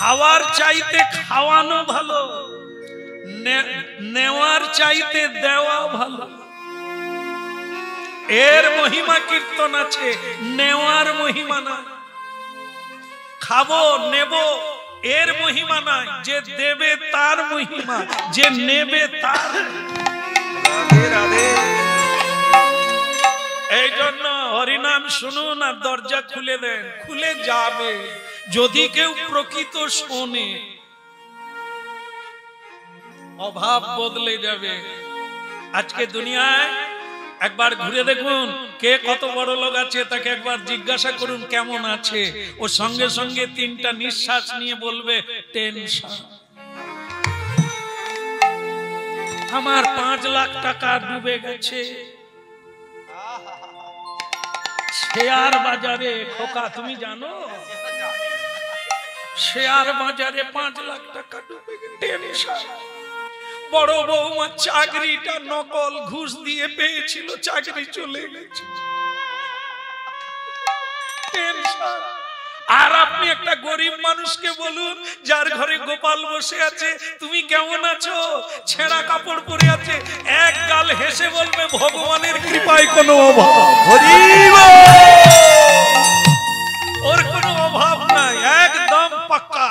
খাওয়ার চাইতে খাওয়ানো ভালো, নেওয়ার চাইতে দেওয়া ভালো। এর মহিমা কীর্তন আছে, নেওয়ার মহিমা না। খাবো নেব এর মহিমা নাই, যে দেবে তার মহিমা, যে নেবে তার। এই জন্য হরিনাম শুনুন আর দরজা খুলে দেন, খুলে যাবে। যদি কেউ প্রকৃত শোনে, অভাব বদলে যাবে। আজকে দুনিয়ায় একবার ঘুরে দেখুন, কে কত বড় লোক আছে তাকে একবার জিজ্ঞাসা করুন কেমন আছে, ও সঙ্গে সঙ্গে 3টা নিঃশ্বাস নিয়ে বলবে টেনশন। আমার 5 লাখ টাকা ডুবে গেছে শেয়ার বাজারে। খোকা তুমি জানো শেয়ার বাজারে 5 লাখ টাকা ডুবে গেছে, টেনশন। বড় বৌমা চাকরিটা নকল ঘুষ দিয়ে পেয়েছিল, চাকরি চলে গেছে, টেনশন। আর আপনি একটা গরিব মানুষকে বলুন, যার ঘরে গোপাল বসে আছে, তুমি কেমন আছো, ছেঁড়া কাপড় পরে আছে, এক গাল হেসে বলবে ভগবানের কৃপায় কোনো অভাব, ওর কোনো অভাব নাই, একদম পাক্কা।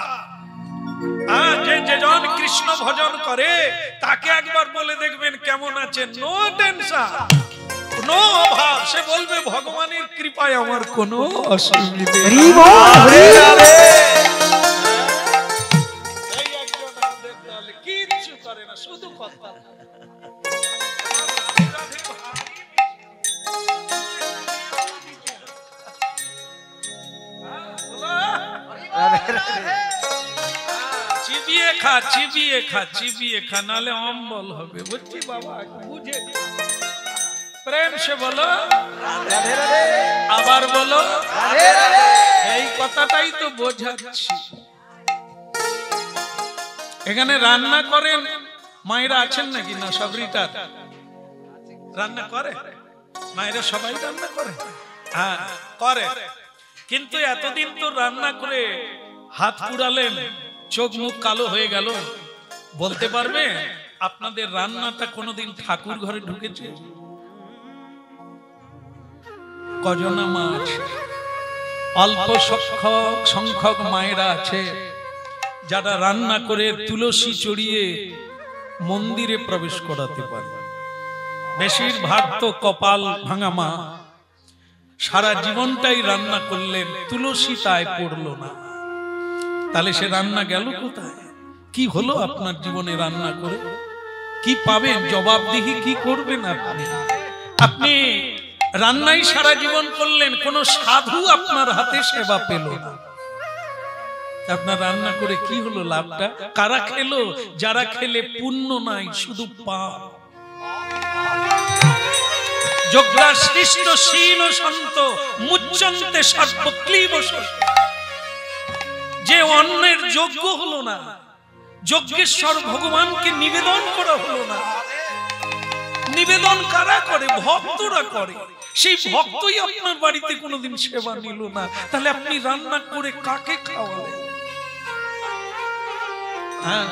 যেজন কৃষ্ণ ভজন করে তাকে একবার বলে দেখবেন কেমন আছে, নো টেনশন, নো অভাব। সে বলবে ভগবানের কৃপায় আমার কোনো অসুবিধা কিচ্ছু করে না, শুধু কথা। চিবিয়ে খা, চিবিয়ে খা, চিবিয়ে খা, নালে অম্বল হবে, বুঝছি বাবা, বুঝে। প্রেম সে বলো, আবার বলো, এই কথাটাই তো বোঝাচ্ছি। এখানে রান্না করেন মায়েরা আছেন নাকি না? সব রিটার রান্না করে, মায়েরা সবাই রান্না করে, হ্যাঁ করে। কিন্তু এতদিন তো রান্না করে হাত পুড়ালেন, চোখ মুখ কালো হয়ে গেল, বলতে পারবে আপনাদের রান্নাটা কোনোদিন ঠাকুর ঘরে ঢুকেছে? কজনা মা আছে? অল্প সংখ্যক মায়েরা আছে যারা রান্না করে তুলসী চড়িয়ে মন্দিরে প্রবেশ করাতে পারে। বেশিরভাগ তো কপাল ভাঙা মা, সারা জীবনটাই রান্না করলেন, তুলসী তাই পড়লো না। তাহলে সে রান্না গেল কোথায়? কি হলো আপনার জীবনে রান্না করে? কি পাবেন? জবাবদিহি কি করবেন আপনি? আপনি রান্নাই সারা জীবন করলেন, কোন সাধু আপনার হাতে সেবা পেল না। আপনার রান্না করে কি হলো? লাভটা কারা খেলো? যারা খেলে পুণ্য নাই, শুধু পাপ। যোগ্যা সৃষ্ট শীল সন্ত মুচ্চন্তে সর্বক্লীব। যে অন্যের যোগ্য হলো না, যজ্ঞেশ্বর ভগবানকে নিবেদন করা হলো না। নিবেদন কারা করে? ভক্তরা করে। সেই ভক্তই আপনার বাড়িতে কোনোদিন সেবা নিল না, তাহলে আপনি রান্না করে কাকে খাওয়ালেন? হ্যাঁ,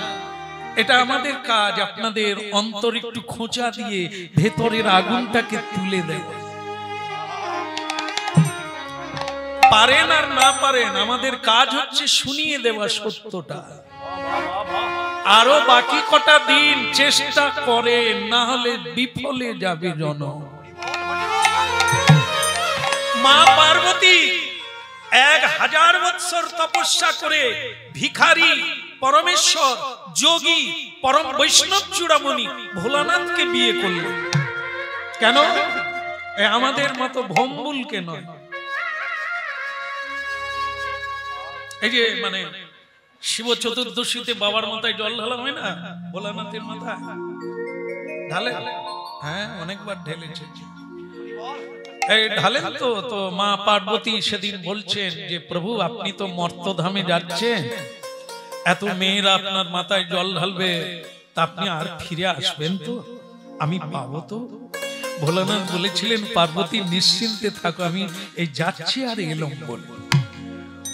এটা আমাদের কাজ, আপনাদের অন্তর একটু খোঁচা দিয়ে ভেতরের আগুনটাকে তুলে দেয়। পারেন আর না পারেন, আমাদের কাজ হচ্ছে শুনিয়ে দেওয়া সত্যটা। আরো বাকি কটা দিন চেষ্টা করেন, না হলে বিফলে যাবে জন। মা পার্বতী 1000 বৎসর তপস্যা করে ভিখারি, পরমেশ্বর, যোগী, পরম বৈষ্ণব চূড়ামণি ভোলানাথকে বিয়ে করলেন। কেন? আমাদের মতো ভম্বুলকে নয়। এই যে মানে শিব চতুর্দশীতে বাবার মাথায় জল ঢালা হয় না, ভোলানাথের মাথায় ঢালে। হ্যাঁ, অনেকবার ঢেলেছে। এই ঢালেন তো মা পার্বতী সেদিন বলছেন যে প্রভু, আপনি তো মর্তধামে যাচ্ছেন, এত মেয়েরা আপনার মাথায় জল ঢালবে, তা আপনি আর ফিরে আসবেন তো? আমি পাবো তো? ভোলানাথ বলেছিলেন, পার্বতী নিশ্চিন্তে থাকো, আমি এই যাচ্ছি আর এলাম বলবো।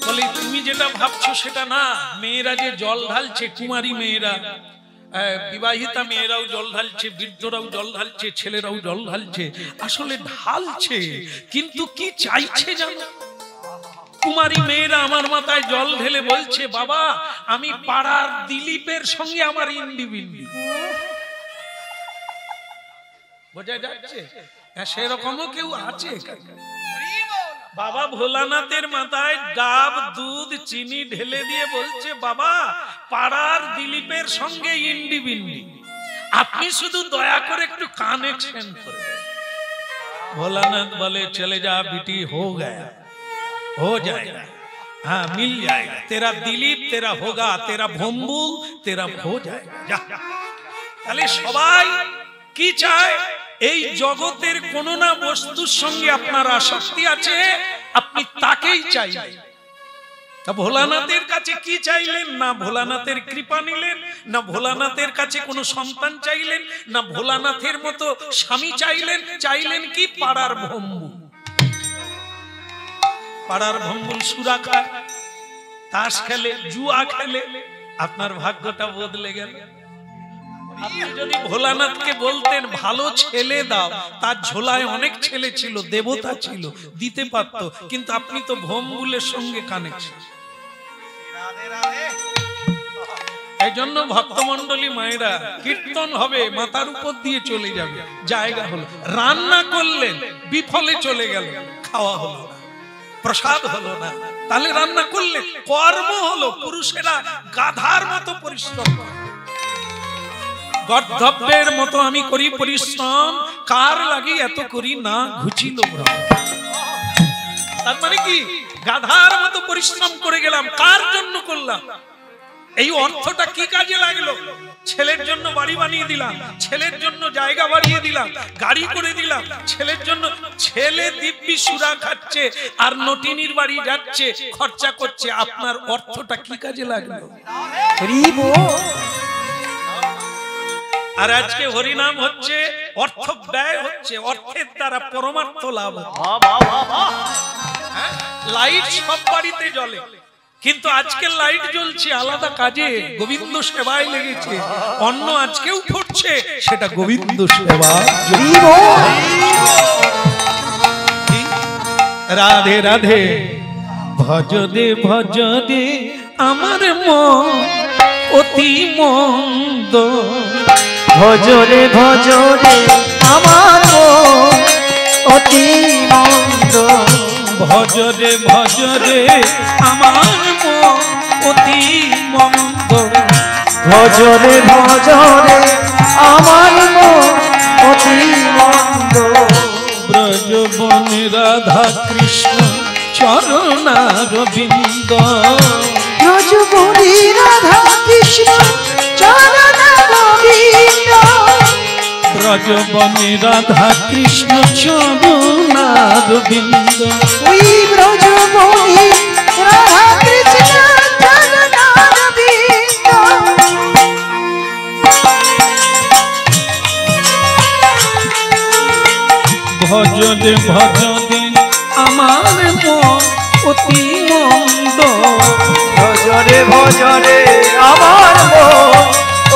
বলে তুমি যেটা ভাবছো সেটা না, মেয়েরা যে জল ঢালছে, কুমারী মেয়েরা, বিবাহিতা মেয়েরাও জল ঢালছে, বৃদ্ধরাও জল ঢালছে, ছেলেরাও জল ঢালছে, আসলে ঢালছে কিন্তু কি চাইছে জানো? কুমারী মেয়েরা আমার মাথায় জল ঢেলে বলছে, বাবা আমি পাড়ার দিলীপের সঙ্গে আমার ইন্ডিবিন্ডি। বোঝা যাচ্ছে? সেরকমও কেউ আছে। বাবা ভোলানাথের মাথায় ডাব দুধ চিনি ঢেলে দিয়ে বলছে, বাবা পাড়ার দিলীপের সঙ্গে ইন্ডিবিন্ডি, আপনি শুধু দয়া করে একটু কানেকশন করে দেন। ভোলানাথ বলে, চলে যা बेटी, हो गया, हो जाएगा, हाँ मिल जाएगा, तेरा दिलीप तेरा होगा, तेरा भोम्बुल तेरा हो जाएगा, जा। তাহলে সবাই কি চায়? এই জগতের কোন না বস্তুর সঙ্গে আপনার আসক্তি আছে, আপনি তাকেই চাইলেন। তা ভোলানাথের কাছে কি চাইলেন? না ভোলানাথের কৃপা নিলেন, না ভোলানাথের কাছে কোনো সন্তান চাইলেন, না ভোলানাথের মতো স্বামী চাইলেন। চাইলেন কি? পাড়ার ভম্বুল। পাড়ার ভম্বুল সুরা খায়, তাস খেলে, জুয়া খেলে, আপনার ভাগ্যটা বদলে গেল। আপনি যদি ভোলানাথকে বলতেন ভালো ছেলে দাও, তার ঝোলায় অনেক ছেলে ছিল, দেবতা ছিল, দিতে পারত, কিন্তু আপনি তো ভম্বুলের সঙ্গে কানেকশন। এই জন্য ভক্তমন্ডলী মায়েরা, কীর্তন হবে মাথার উপর দিয়ে চলে যাবে, জায়গা হলো, রান্না করলেন বিফলে চলে গেল, খাওয়া হলো না, প্রসাদ হলো না, তাহলে রান্না করলে কর্ম হলো। পুরুষেরা গাধার মতো পরিশ্রম করে, গর্ধব্যের মতো আমি করি পরিশ্রম, কার লাগি এত করি না ঘুচিল। তার মানে কি? গাধার মতো পরিশ্রম করে গেলাম, কার জন্য করলাম? এই অর্থটা কি কাজে লাগলো? ছেলের জন্য বাড়ি বানিয়ে দিলাম, ছেলের জন্য জায়গা বাড়িয়ে দিলাম, গাড়ি করে দিলাম, ছেলের জন্য। ছেলে দিব্যি সুরা খাচ্ছে আর নটিনীর বাড়ি যাচ্ছে, খরচা করছে, আপনার অর্থটা কি কাজে লাগলো? আর আজকে হরিনাম হচ্ছে, অর্থ ব্যয় হচ্ছে, অর্থের দ্বারা পরমার্থ লাভ। লাইট সব বাড়িতে জ্বলে, কিন্তু আজকে লাইট জ্বলছে আলাদা কাজে, গোবিন্দ সেবায় লেগেছে। অন্ন আজকেও ফুটছে, সেটা গোবিন্দ সেবা। রাধে রাধে, ভজ দে ভজ দে আমার মন অতি মন্দ, ভজরে ভজরে আমার মন অতি মন্দ, ভজরে ভজরে আমার মন অতি মন্দ, ভজরে ভজরে আমার মন অতি মন্দ। ব্রজবনে রাধা কৃষ্ণ চরণারবিন্দ, ব্রজবনে রাধা কৃষ্ণ চরণারবিন্দ, ব্রজবনে রাধা কৃষ্ণ চরণারবিন্দ, ওই ব্রজবনে রাধা কৃষ্ণ চরণারবিন্দ। ভজরে ভজরে আমার মন অতি মন্দ, ভজরে ভজরে আমার মন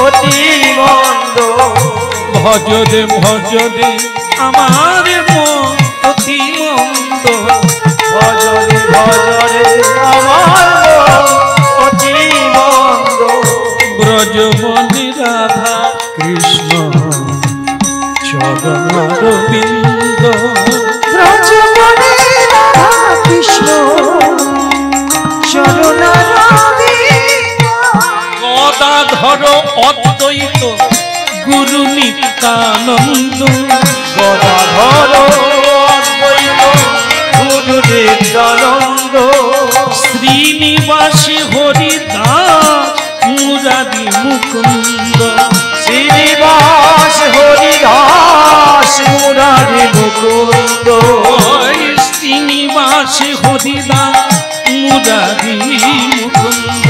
অতি মন্দ, ভজরে ভজরে আমার মন অতি মন্দ, ভজরে ভজরে আমার মন অতি মন্দ। ব্রজবনে রাধা কৃষ্ণ চরণারবিন্দ, ব্রজবনে রাধা কৃষ্ণ চরণারবিন্দ, গদাধর অদ্বৈত গুরু নিত্যানন্দ, গদাধর অদ্বৈত গুরু নিত্যানন্দ, শ্রীনিবাসী হরিদাস মুরারি মুকুন্দ, শ্রীনিবাস হরিদাস মুরারি মুকুন্দ, শ্রীনিবাসী হরিদাস মুরারি মুকুন্দ,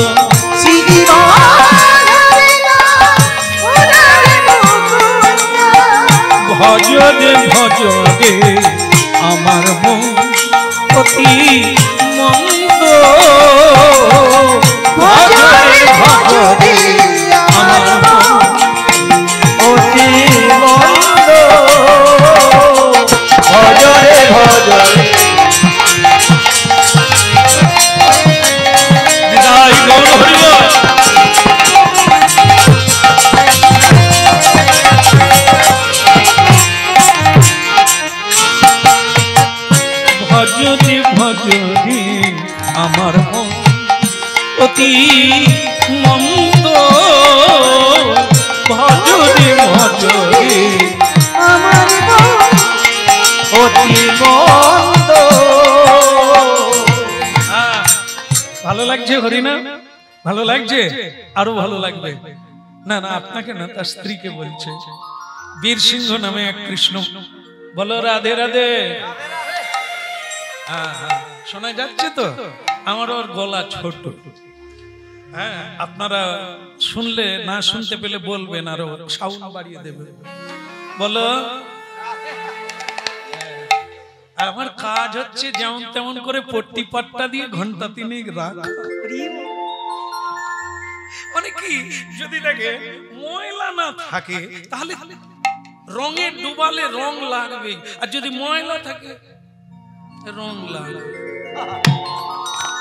শ্রীনিবাস হরিদাস মুরারি মুকুন্দ। ভজরে ভজরে আমার মন অতি মন্দ। অতি মন্দ ভজরে ভজরে আমার মন অতি মন্দ। ভালো লাগছে হরিনাম? ভালো লাগছে? আরো ভালো লাগবে। না না, আপনাকে না, তার স্ত্রীকে বলছে। বীর সিংহ নামে এক কৃষ্ণ, বলো রাধে রাধে। শোনা যাচ্ছে তো? আমার ওর গলা ছোট, হ্যাঁ, আপনারা শুনলে না শুনতে পেলে বলবেন, আরো সাউন্ড বাড়িয়ে দেবে। বলো। আমার কাজ হচ্ছে যেমন তেমন করে পট্টি পাট্টা দিয়ে ঘন্টা তিনেক রাখা। মানে কি, যদি দেখে ময়লা না থাকে তাহলে রঙে ডুবালে রং লাগবে, আর যদি ময়লা থাকে রং লাগবে।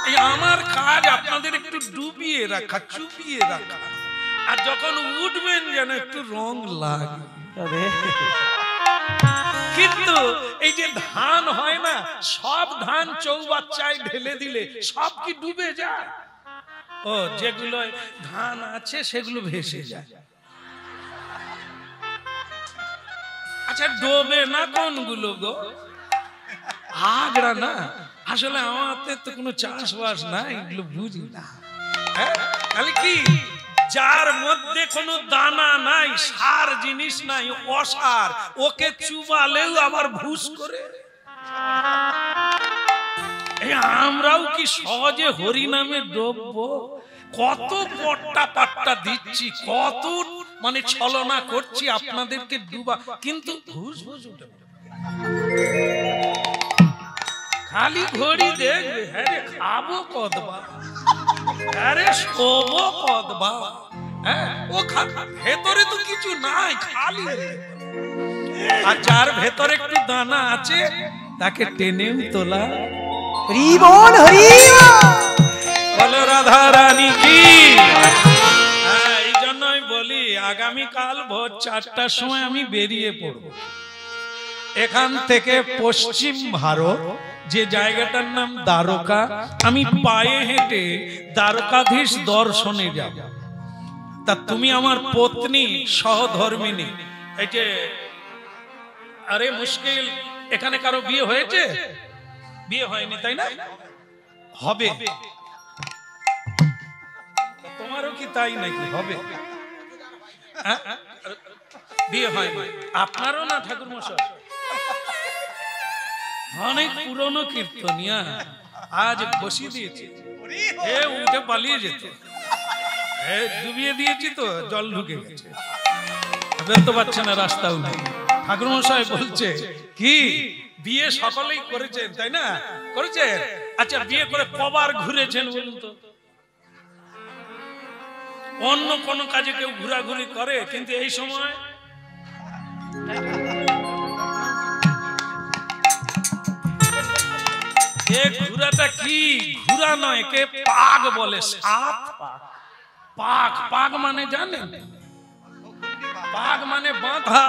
এই আমার কাজ আপনাদের একটু ডুবিয়ে রাখা, চুপিয়ে রাখা, আর যখন উঠবেন যেন একটু রং লাগবে। কিন্তু এই যে ধান হয় না, সব ধান চৌবাচ্চায় ঢেলে দিলে সব কি ডুবে যায়? ও, যেগুলো ধান আছে সেগুলো ভেসে যায়। আচ্ছা, ডোবে না কোনগুলো গো? আগড়া না। আসলে আমাদের তো কোনো চাষবাস নাই, এগুলো বুঝি না। তাহলে কি, যার মধ্যে কোনো দানা নাই, সার জিনিস নাই, অসার, ওকে চুবালেও আবার ভুস করে। আমরাও কি সহজে হরি নামে ডুববো? কত পট্টা পাট্টা দিচ্ছি, কত মানে ছলনা করছি আপনাদেরকে ডুবা, কিন্তু ঘুষ ঘুষ উঠে খালি ঘড়ি দেখবে। হ্যাঁ, খাবো কদবা, আরে শোবো কদবা। হ্যাঁ, ও ভেতরে তো কিছু নাই, খালি। আর যার ভেতরে একটু দানা আছে তাকে টেনেও তোলা। হরিবল হরিবল, বলো রাধা রানী কি। এই জন্যই বলি, আগামীকাল ভোর 4টার সময় আমি বেরিয়ে পড়ব এখান থেকে পশ্চিম ভারত, যে জায়গাটার নাম দ্বারকা। আমি পায়ে হেঁটে দ্বারকাধীশ দর্শনে যাব। তা তুমি আমার পত্নী সহধর্মিনী। এই যে, আরে মুশকিল, এখানে কারো বিয়ে হয়েছে? বিয়ে হয়নি তাই না? হবে। তোমারও কি তাই নাকি? হবে। বিয়ে হয়নি আপনারও? না ঠাকুর মশাই, অনেক পুরনো কীর্তনিয়া, আজ বসিয়ে দিয়েছি, এ উঠে পালিয়ে যেত। ডুবিয়ে দিয়েছি তো, জল ঢুকে গেছে, বেরোতে পারছে না, রাস্তাও নেই। ঠাকুর মশাই বলছে কি, বিয়ে সকলেই করেছেন তাই না? করেছেন। আচ্ছা, বিয়ে করে কবার ঘুরেছেন বলুন তো? অন্য কোন কাজে কেউ ঘোরাঘুরি করে, কিন্তু এই সময় ঘুরাটা কি ঘুরা নয়, কে পাগ বলে। সাত পাগ। পাগ মানে জানেন? পাগ মানে বাঁধা,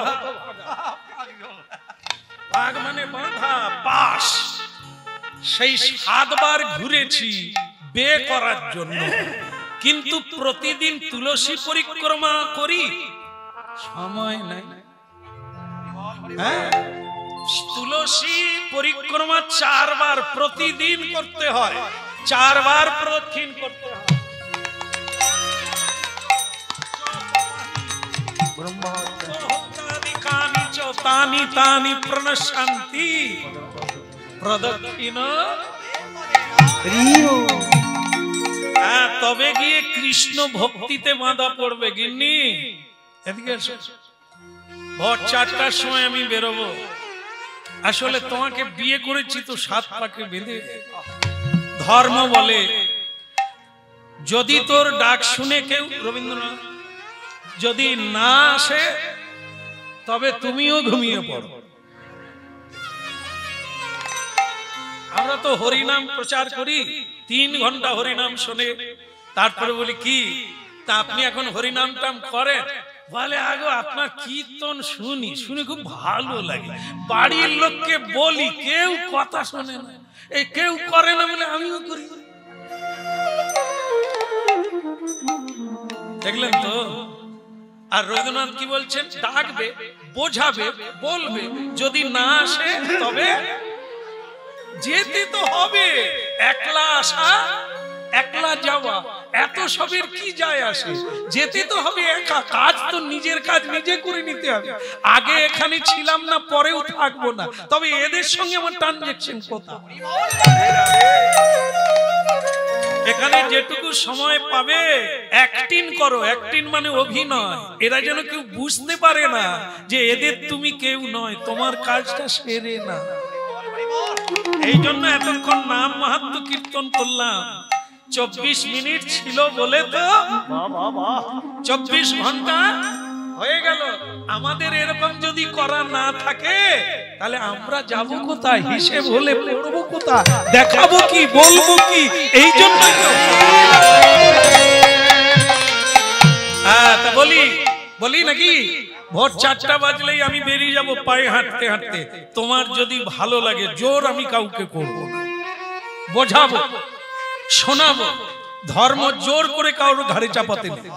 পাগ মানে বাঁধা, পাশ। সেই 7 বার ঘুরেছি বিয়ে করার জন্য, কিন্তু প্রতিদিন তুলসী পরিক্রমা করি, সময় নাই। হ্যাঁ, তুলসী পরিক্রমা 4 বার প্রতিদিন করতে হয়, 4 বার প্রদক্ষিণ করতে হয়। তানি তানি প্রণশান্তি প্রদক্ষিণ। তবে গিয়ে কৃষ্ণ ভক্তিতে বাঁধা পড়বে। গিন্নি এদিকে এসো, ভোর 4টার সময় আমি বেরোবো। আসলে তোমাকে বিয়ে করেছি তো 7 পাকে বেঁধে। ধর্ম বলে, যদি তোর ডাক শুনে কেউ, রবীন্দ্রনাথ, যদি না আসে তবে তুমিও ঘুমিয়ে পড়ো। আমরা তো হরিনাম প্রচার করি, 3 ঘন্টা হরিনাম শুনে তারপরে বলি কি, তা আপনি এখন হরিনাম টাম করেন? বলে আগো আপনার কীর্তন শুনি, শুনে খুব ভালো লাগে, বাড়ির লোককে বলি, কেউ কথা শোনে না, এই কেউ করে না বলে আমিও করি। দেখলেন তো? আর রবীন্দ্রনাথ কি বলছেন? ডাকবে, বোঝাবে, বলবে, যদি না আসে তবে যেতে তো হবে। একলা আসা একলা যাওয়া, এত সবের কি যায় আসে? যেতে তো হবে একা। কাজ তো নিজের কাজ নিজে করে নিতে হবে। আগে এখানে ছিলাম না, পরেও থাকবো না, তবে এদের সঙ্গে আমার ট্রানজাকশন কোথায়? এখানে যেটুকু সময় পাবে অ্যাক্টিং করো। অ্যাক্টিং মানে অভিনয়। এরা যেন কেউ বুঝতে পারে না যে এদের তুমি কেউ নয়, তোমার কাজটা সেরে না। এই জন্য এতক্ষণ নাম মাহাত্ম্য কীর্তন করলাম। 24 মিনিট ছিল বলে তো 24 ঘন্টা হয়ে গেল। আমাদের এরকম যদি করা না থাকে তাহলে আমরা যাব কোথায়? হিসেব হলে পড়বো কোথায়? দেখাবো কি, বলবো কি? এই জন্যই তো। হ্যাঁ, তা বলি নাকি? ভোর 4টা বাজলেই আমি বেরিয়ে যাব পায়ে হাঁটতে হাঁটতে। তোমার যদি ভালো লাগে, জোর আমি কাউকে করব না, বোঝাবো, শোনাবো। ধর্ম জোর করে কারোর ঘাড়ে চাপাতে নেই।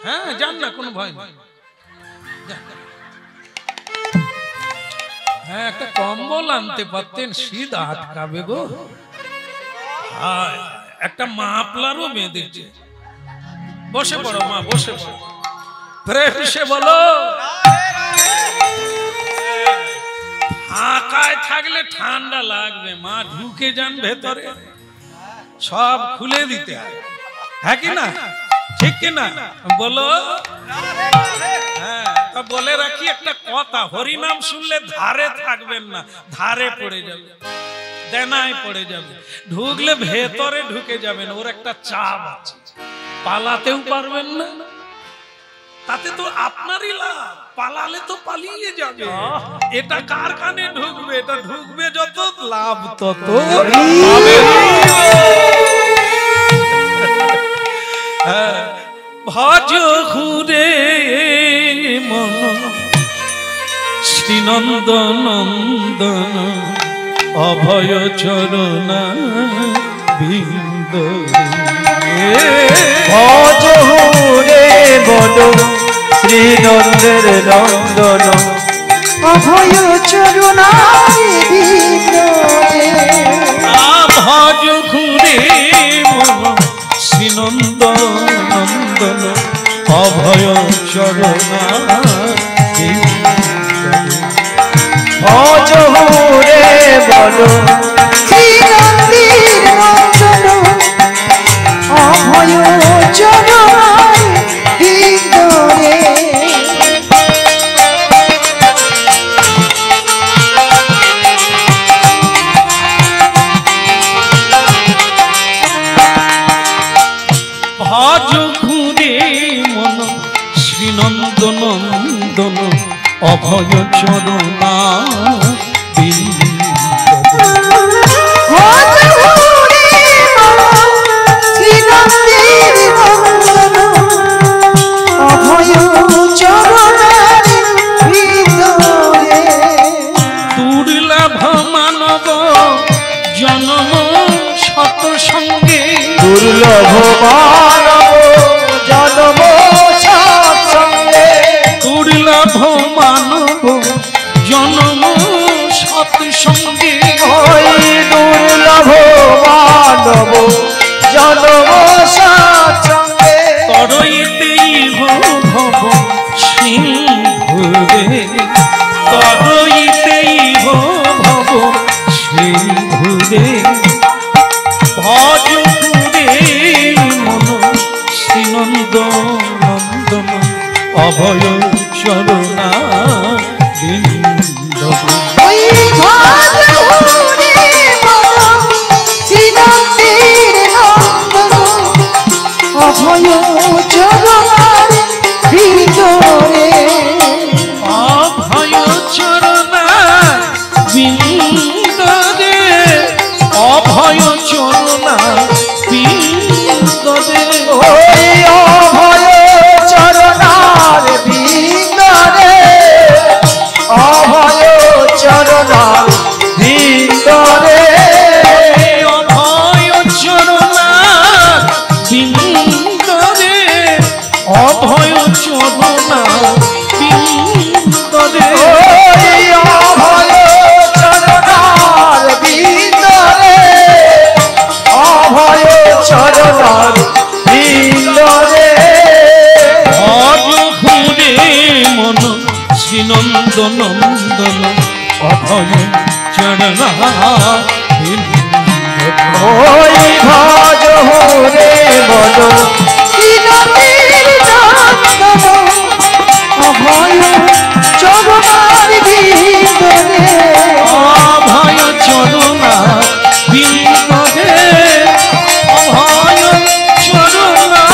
হ্যাঁ, যান না, কোনো ভয় নেই। হ্যাঁ, একটা কম্বল আনতে পারতেন, শীত আটকাবে গো। একটা মাফলারও বেঁধেছে। বসে পড়ো মা, বসে পড়ো। প্রেম সে বলো। ফাঁকায় থাকলে ঠান্ডা লাগবে মা, ঢুকে যান ভেতরে, সব খুলে দিতে হয়। হ্যাঁ কি না? ঠিক কি না? বলো। হ্যাঁ, তা বলে রাখি একটা কথা, হরিনাম শুনলে ধারে থাকবেন না, ধারে পড়ে যাবে, দেনায় পড়ে যাবে। ঢুকলে ভেতরে ঢুকে যাবেন, ওর একটা চাপ আছে, পালাতেও পারবেন না। তাতে তো আপনারই লাভ, পালালে তো পালিয়ে যাবে। এটা কার কানে ঢুকবে? এটা ঢুকবে যত, লাভ তত পাবে। ভজ ঘুরে মন শ্রীনন্দ নন্দন অভয় চরণা বিন্দ। ভজ ঘুরে মন শ্রীনন্দের নন্দন অভয় চরণা বিন্দ। ভজ ঘুরে মন শ্রীনন্দ নন্দন অভয় চরণা। ভজ ঘুরে মন শ্রীনন্দের নন্দন অভয় চরণা বিন্দ। ভজ ঘুরে মন শ্রীনন্দ নন্দন অভয় চরণা বিন্দ। ভজ ঘুরে মন শ্রীনন্দের নন্দন অভয় চরণা বিন্দ। দুর্লভ মানব জন্ম শত সঙ্গে, দুর্লভ মানব জন্ম সৎসঙ্গে। দুর্লভ মানব জন্ম সৎ সঙ্গে। ওই দুর্লভ মানব জন্ম সৎসঙ্গে। তরইতেই ভব সিন্ধুরে, তরইতেই ভব সিন্ধুরে। ভজ ঘুরে মন শ্রীনন্দ নন্দন অভয় চরণা বিন্দ। ওই ভজ ঘুরে মন শ্রীনন্দের নন্দন অভয় চরণা বিন্দ। অভয় চরণা বিন্দ রে, অভয় চরণা বিন্দ রে। ওই অভয় চরণার বিন্দ রে, অভয় চরণার বিন্দ রে। অভয় চরণা ওই ভজ হরে বল বিনতির নন্দন অভয় চরণার বিন্দরে অভয় চরণা বিন্দরে অভয় চরণা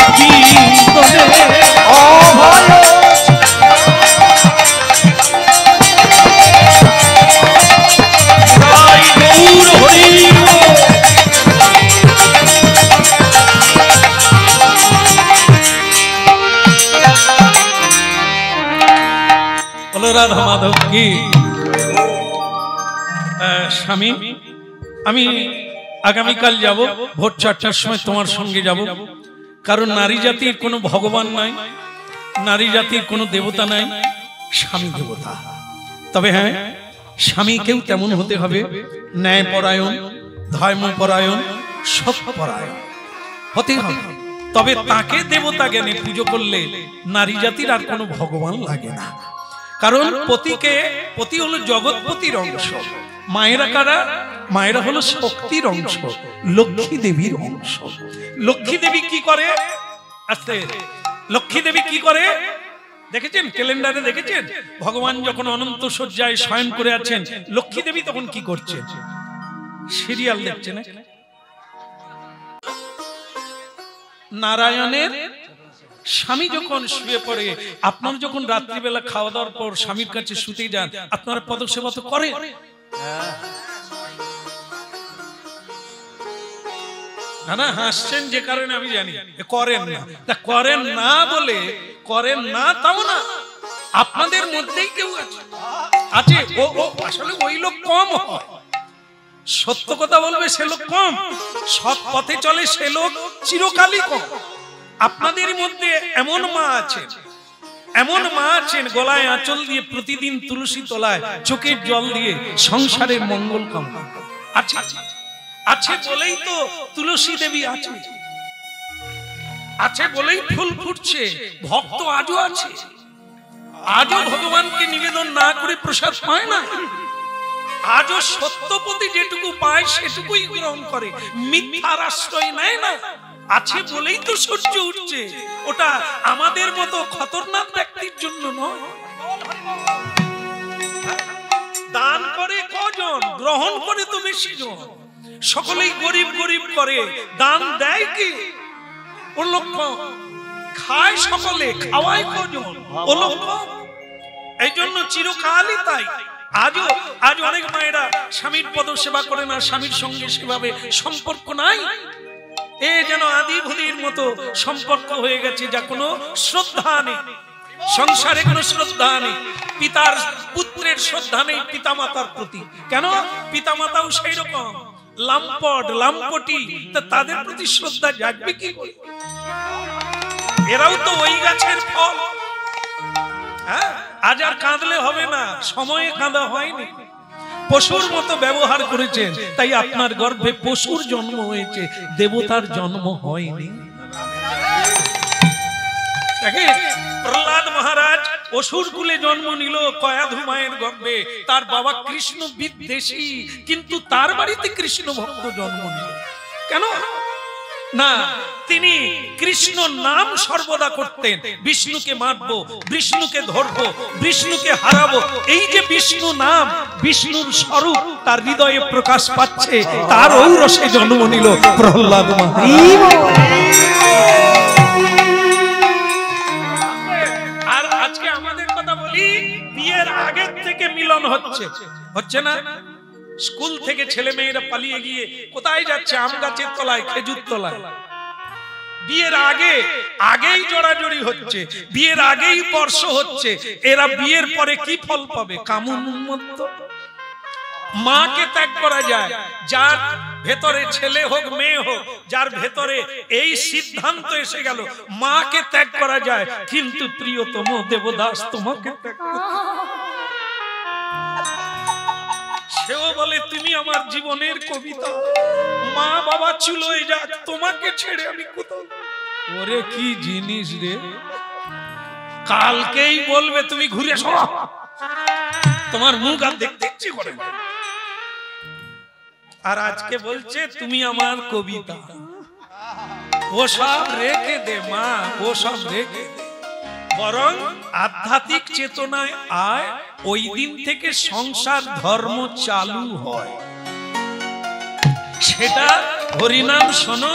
বিন্দরে অভয় জয় গৌর হরি বলো রাধা মাধব কি স্বামী আমি আগামীকাল যাব ভোর 4টার সময় তোমার সঙ্গে যাব কারণ নারী জাতির কোনো ভগবান নাই নারী জাতির কোনো দেবতা নাই স্বামী দেবতা তবে হ্যাঁ স্বামীকেও তেমন হতে হবে ন্যায়পরায়ণ ধর্মপরায়ণ সৎপরায়ণ হতে হবে তবে তাকে দেবতা জ্ঞানে পুজো করলে নারী জাতির আর কোনো ভগবান লাগে না কারণ পতি হলো জগৎপতির অংশ মায়েরা কারা মায়েরা হলো শক্তির অংশ লক্ষ্মী দেবীর অংশ লক্ষ্মী দেবী কি করে আস্তে লক্ষ্মী দেবী কি করে দেখেছেন ক্যালেন্ডারে দেখেছেন ভগবান যখন অনন্ত শয্যায় শয়ন করে আছেন লক্ষ্মী দেবী তখন কি করছেন সিরিয়াল দেখছেন নারায়ণের স্বামী যখন শুয়ে পড়ে আপনার যখন রাত্রিবেলা খাওয়া দাওয়ার পর স্বামীর কাছে শুতে যান আপনারা পদসেবা তো করে না হাসছেন যে কারণে আমি জানি করেন না তা করেন না বলে করেন না তাও না আপনাদের মধ্যেই কেউ আছে ও আসলে ওই লোক কম হয় সত্য কথা বলবে সে লোক কম সৎ পথে চলে সে লোক চিরকালই কম আপনাদের মধ্যে এমন মা আছেন গলায় আঁচল দিয়ে প্রতিদিন তুলসী তলায় চোখের জল দিয়ে সংসারের মঙ্গল কামনা আছে বলেই তো তুলসী দেবী আছে বলেই ফুল ফুটছে ভক্ত আজও আছে আজও ভগবানকে নিবেদন না করে প্রসাদ পায় না আজও সত্যপতি যেটুকু পায় সেটুকুই গ্রহণ করে মিথ্যার আশ্রয় নেয় না আছে বলেই তো সূর্য উঠছে ওটা আমাদের মতো খতরনাক ব্যক্তির জন্য নয় দান করে কজন গ্রহণ করে তো বেশি জন সকলেই গরিব করে দান দেয় কি ও লোক খায় সকলে খাওয়ায় কজন ও লোক এই জন্য চিরকালই তাই আজ অনেক মায়েরা স্বামীর পদ সেবা করে না স্বামীর সঙ্গে সেভাবে সম্পর্ক নাই এ যেন আদি ভূলির মতো সম্পর্ক হয়ে গেছে যা কোনো শ্রদ্ধা নেই সংসারে কোনো শ্রদ্ধা নেই পিতার পুত্রের শ্রদ্ধা নেই পিতামাতার প্রতি কেন পিতামাতাও সেই রকম লাম্পটি তাদের প্রতি শ্রদ্ধা জাগবে কি করে এরাও তো ওই গাছের ফল আজ আর কাঁদলে হবে না সময়ে কাঁদা হয়নি পশুর মতো ব্যবহার করেছেন তাই আপনার গর্ভে পশুর জন্ম হয়েছে দেবতার জন্ম হয়নি প্রহ্লাদ মহারাজ অসুর কুলে জন্ম নিল কয়াধু মায়ের গর্ভে তার বাবা কৃষ্ণ বিদ্বেষী কিন্তু তার বাড়িতে কৃষ্ণ ভক্ত জন্ম নিল কেন না তিনি কৃষ্ণ নাম সর্বদা করতেন বিষ্ণুকে মারবো বিষ্ণুকে ধরবো বিষ্ণুকে হারাবো এই যে বিষ্ণু নাম বিষ্ণুর স্বরূপ তার হৃদয়ে প্রকাশ পাচ্ছে তার ঔরসে জন্ম নিল প্রহ্লাদ মহারাজ আর আজকে আমাদের কথা বলি বিয়ের আগের থেকে মিলন হচ্ছে না স্কুল থেকে ছেলে মেয়েরা পালিয়ে গিয়ে কোথায় যাচ্ছে আম গাছের তলায় খেজুর তলায় বিয়ের আগেই জড়াজড়ি হচ্ছে বিয়ের আগেই স্পর্শ হচ্ছে এরা বিয়ের পরে কি ফল পাবে কামুন উন্মত্ত মাকে ত্যাগ করা যায় যার ভেতরে ছেলে হোক মেয়ে হোক যার ভেতরে এই সিদ্ধান্ত এসে গেল মাকে ত্যাগ করা যায় কিন্তু প্রিয়তম দেবদাস তোমাকে ত্যাগ সেও বলে তুমি আমার জীবনের কবিতা মা বাবা ছিল এই যাক তোমাকে ছেড়ে আমি কোথাও ওরে কি জিনিস রে কালকেই বলবে তুমি ঘুরে এসো তোমার মুখ আর দেখতে ইচ্ছে করে আর আজকে বলছে তুমি আমার কবিতা। ও সব রেখে দে মা, ও সব রেখে দে, বরং আধ্যাত্মিক চেতনায় আয়। ওই দিন থেকে সংসার ধর্ম চালু হয়। সেটা হরিনাম শোনো,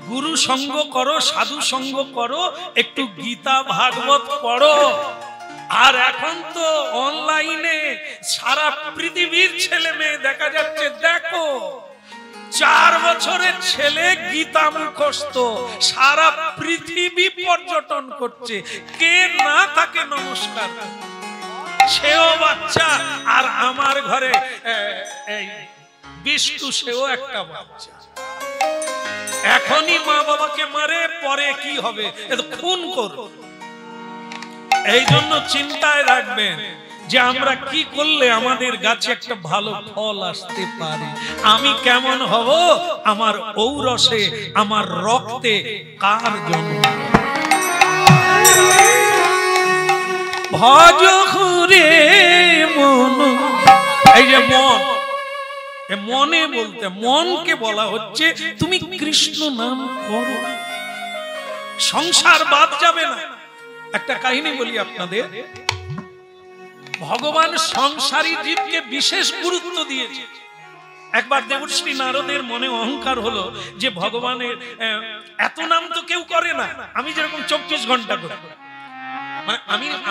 গুরু সঙ্গ করো, সাধু সঙ্গ করো, একটু গীতা ভাগবত পড়ো। আর এখন তো অনলাইনে সারা পৃথিবীর ছেলে মেয়ে দেখা যাচ্ছে। দেখো 4 বছরের ছেলে গীতা মুখস্থ, সারা পৃথিবী পর্যটন করছে। কে না তাকে নমস্কার, সেও বাচ্চা। আর আমার ঘরে এই বিষ্ণু, সেও একটা বাচ্চা। এখনই মা বাবাকে মারে, পরে কি হবে? খুন করো। এই জন্য চিন্তায় রাখবেন যে আমরা কি করলে আমাদের গাছে একটা ভালো ফল আসতে পারে। আমি কেমন হব? আমার ঔরসে, আমার রক্তে কার জন্য? ভজ রে মন, এই যে মন, মনে বলতে মনকে বলা হচ্ছে তুমি কৃষ্ণ নাম করো, সংসার বাদ যাবে না। একটা কাহিনী বলি আপনাদের। ভগবান সংসারী জীবকে বিশেষ গুরুত্ব দিয়েছে। একবার দেবশ্রী নারদের মনে অহংকার হলো যে ভগবানের এত নাম তো কেউ করে না, আমি যেরকম 24 ঘন্টা করি। মানে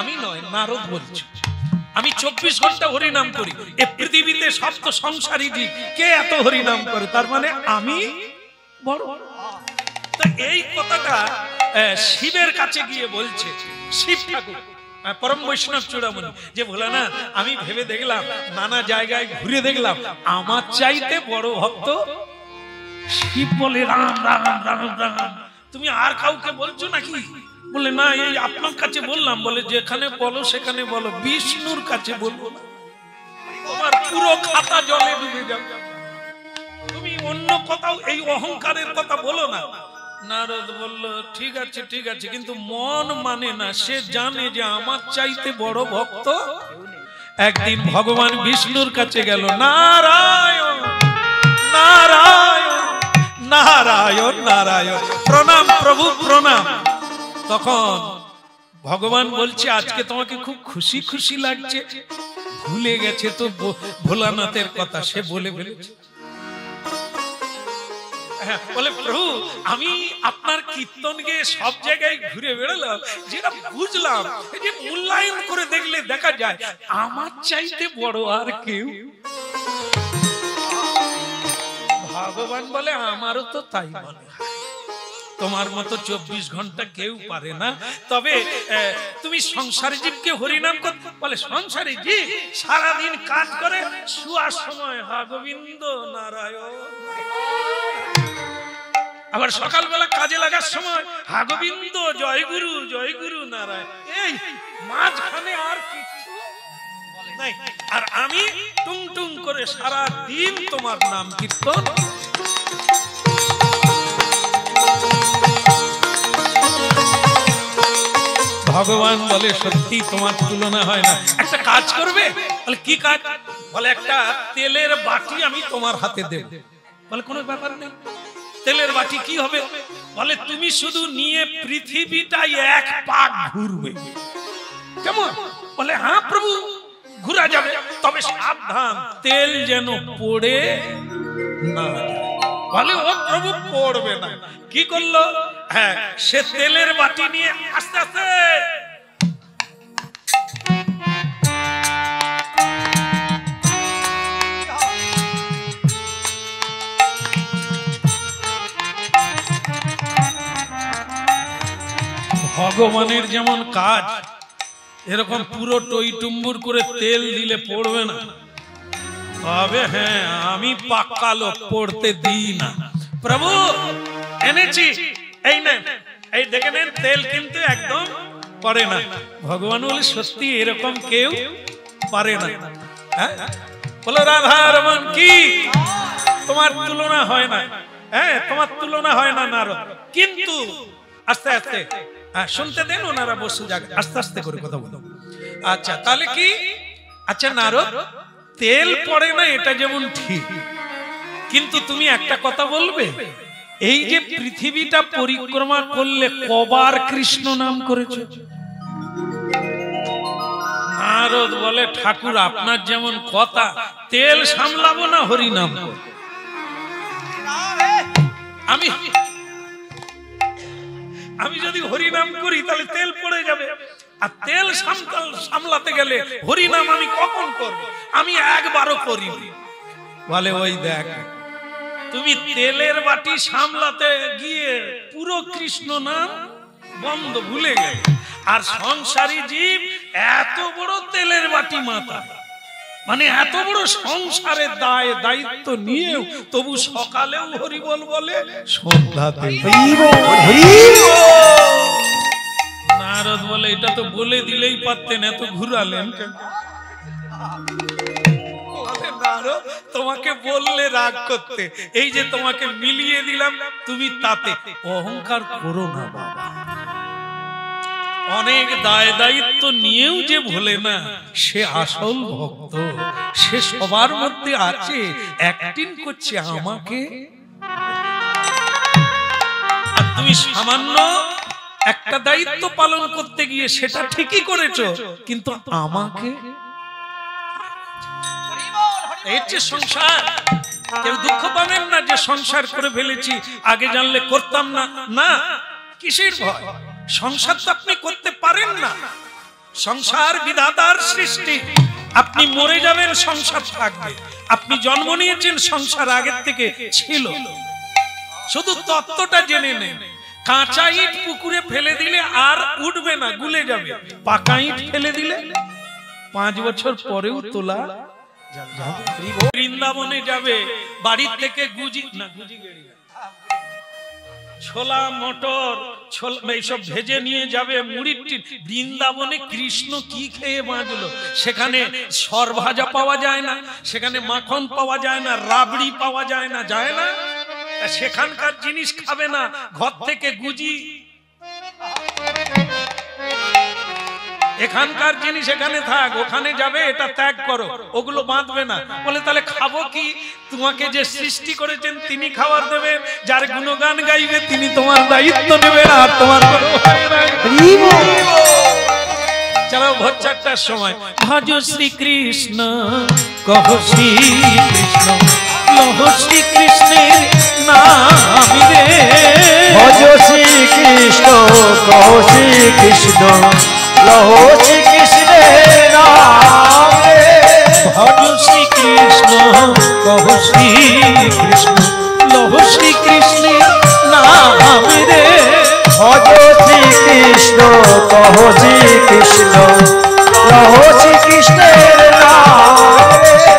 আমি নয়, নারদ বলছে আমি 24 ঘন্টা হরিনাম করি। এই পৃথিবীতে সব তো সংসারী জীব, কে এত হরিনাম করে? তার মানে আমি বড়। তো এই কথাটা শিবের কাছে গিয়ে বলছে শিব ঠাকুর, পরম বৈষ্ণব চূড়ামণি, যে ভোলানাথ আমি ভেবে দেখলাম, নানা জায়গায় ঘুরে দেখলাম, আমার চাইতে বড় ভক্ত শিব। বলে রাম রাম রাম রাম, তুমি আর কাউকে বলছো নাকি? বলে না, এই আপনার কাছে বললাম। বলে যেখানে বলো সেখানে বলো, বিষ্ণুর কাছে বলবো না, তোমার পুরো খাতা জলে ডুবে যাবে। তুমি অন্য কোথাও এই অহংকারের কথা বলো না। নারদ বলল ঠিক আছে ঠিক আছে, কিন্তু মন মানে না। সে জানে যে আমার চাইতে বড় ভক্ত। একদিন ভগবান বিষ্ণুর কাছে গেল, নারায়ণ নারায়ণ নারায়ণ নারায়ণ, প্রণাম প্রভু প্রণাম। তখন ভগবান বলছে আজকে তোমাকে খুব খুশি খুশি লাগছে। ভুলে গেছে তো ভোলানাথের কথা, সে বলে ফেলেছে। বলে প্রভু আমি আপনার কীর্তন গিয়ে সব জায়গায় ঘুরে বেড়ালাম, যেটা বুঝলাম যে মূল্যায়ন করে দেখলে দেখা যায় আমার চাইতে বড় আর কেউ। ভগবান বলে আমারও তো তাই মনে হয়, তোমার মতো 24 ঘন্টা কেউ পারে না। তবে তুমি সংসারী জীবকে হরিনাম কর। বলে সংসারী জীব সারাদিন কাজ করে, শুয়ার সময় হা গোবিন্দ নারায়ণ, আবার সকালবেলা কাজে লাগার সময় হা গোবিন্দ জয় গুরু নারায়ণ। এই মাঝখানে আর কিছু নাই। আর আমি টুং টুং করে সারা দিন তোমার নাম কীর্তন। ভগবান বলে সত্যি তোমার তুলনা হয় না, একটা কাজ করবে? বলে কি কাজ? বলে একটা তেলের বাটি আমি তোমার হাতে দেব। বলে কোনো ব্যাপার নেই, তেলের বাটি কি হবে? বলে তুমি শুধু নিয়ে পৃথিবীটাই 1 পাক ঘুরবে। কেমন? বলে হ্যাঁ প্রভু ঘুরা যাবে, তবে সাবধান তেল যেন পড়ে না যায়। বলে ও প্রভু পড়বে না। কি করলো? হ্যাঁ, সে তেলের বাটি নিয়ে আস্তে আস্তে ভগবানের যেমন কাজ, এরকম পুরো টইটুম্বুর করে তেল দিলে পড়বে না। তবে হ্যাঁ আমি পাক্কা লোক, পড়তে দিই না। প্রভু এনেছি, এই নেন, এই দেখে নেন তেল কিন্তু একদম পড়ে না। ভগবান বলে সত্যি এরকম কেউ পারে না। হ্যাঁ বলো রাধা রমন কি তোমার তুলনা হয় না। হ্যাঁ তোমার তুলনা হয় না নারদ। কিন্তু আস্তে আস্তে শুনতে দেন, ওনারা বসে যাক, আস্তে আস্তে করে কথা বলো। আচ্ছা তাহলে কি? আচ্ছা নারদ তেল পড়ে না এটা যেমন ঠিক, কিন্তু তুমি একটা কথা বলবে, এই যে পৃথিবীটা পরিক্রমা করলে কবার কৃষ্ণ নাম করেছে? নারদ বলে, ঠাকুর আপনার যেমন কথা, তেল সামলাবো না হরি নাম। আমি যদি হরি নাম করি তাহলে তেল পড়ে যাবে, আর তেল সামলাতে গেলে হরি নাম আমি কখন করব? আমি একবারও করি। বলে ওই দেখ, তুমি তেলের বাটি সামলাতে গিয়ে পুরো কৃষ্ণ নাম বন্ধ, ভুলে গেলে। আর সংসারী জীব এত বড় তেলের বাটি মাথা, মানে এত বড় সংসারের দায়িত্ব নিয়েও তবু সকালেও হরিবল বলে, সন্ধ্যাতে নারদ বলে, এটা তো বলে দিলেই পারতেন, এত ঘুরালেন কেন? তোমাকে বললে রাগ করতে, এই যে তোমাকে মিলিয়ে দিলাম, তুমি তাতে অহংকার করো না বাবা। অনেক দায়িত্ব নিয়েও যে ভোলে না, সে আসল ভক্ত। সে সবার মধ্যে আছে, অ্যাক্টিং করছে আমাকে। আর তুমি সামান্য একটা দায়িত্ব পালন করতে গিয়ে সেটা ঠিকই করেছো, কিন্তু আমাকে। এই যে সংসার, কেউ দুঃখ পাবেন না যে সংসার করে ফেলেছি, আগে জানলে করতাম না। না, কিসের ভয়? সংসার তো আপনি করতে পারেন না। সংসার বিধাতার সৃষ্টি, আপনি মরে যাবেন, সংসার থাকবে। আপনি জন্ম নিয়েছেন, সংসার আগের থেকে ছিল। শুধু তত্ত্বটা জেনে নেন, কাঁচা ইট পুকুরে ফেলে দিলে আর উঠবে না, গুলে যাবে। পাকা ইট ফেলে দিলে 5 বছর পরেও তোলা। বৃন্দাবনে যাবে, বাড়ির থেকে ছোলা মটর এইসব ভেজে নিয়ে যাবে, মুড়ির টিন। বৃন্দাবনে কৃষ্ণ কি খেয়ে বাঁচলো? সেখানে সর ভাজা পাওয়া যায় না, সেখানে মাখন পাওয়া যায় না, রাবড়ি পাওয়া যায় না, যায় না। সেখানকার জিনিস খাবে না, ঘর থেকে গুজি। এখানকার জিনিস এখানে থাক, ওখানে যাবে এটা ত্যাগ করো, ওগুলো বাঁধবে না। বলে তাহলে খাবো কি? তোমাকে যে সৃষ্টি করেছেন তিনি খাবার দেবেন, যার গুণগান গাইবে তিনি তোমার দায়িত্ব নেবেন, আর তোমার কোনো ভয় নাই। চলো ভোর 4টার সময় ভজ শ্রীকৃষ্ণ, কহ শ্রীকৃষ্ণ, লহ শ্রীকৃষ্ণের নাম রে। ভজ শ্রীকৃষ্ণ, কহ শ্রীকৃষ্ণ, লহ শ্রীকৃষ্ণের নাম রে। ভজ শ্রীকৃষ্ণ, কহ শ্রীকৃষ্ণ, লহ শ্রীকৃষ্ণের নাম রে। ভজ শ্রীকৃষ্ণ, কহ শ্রীকৃষ্ণ, লহ শ্রীকৃষ্ণের নাম রে।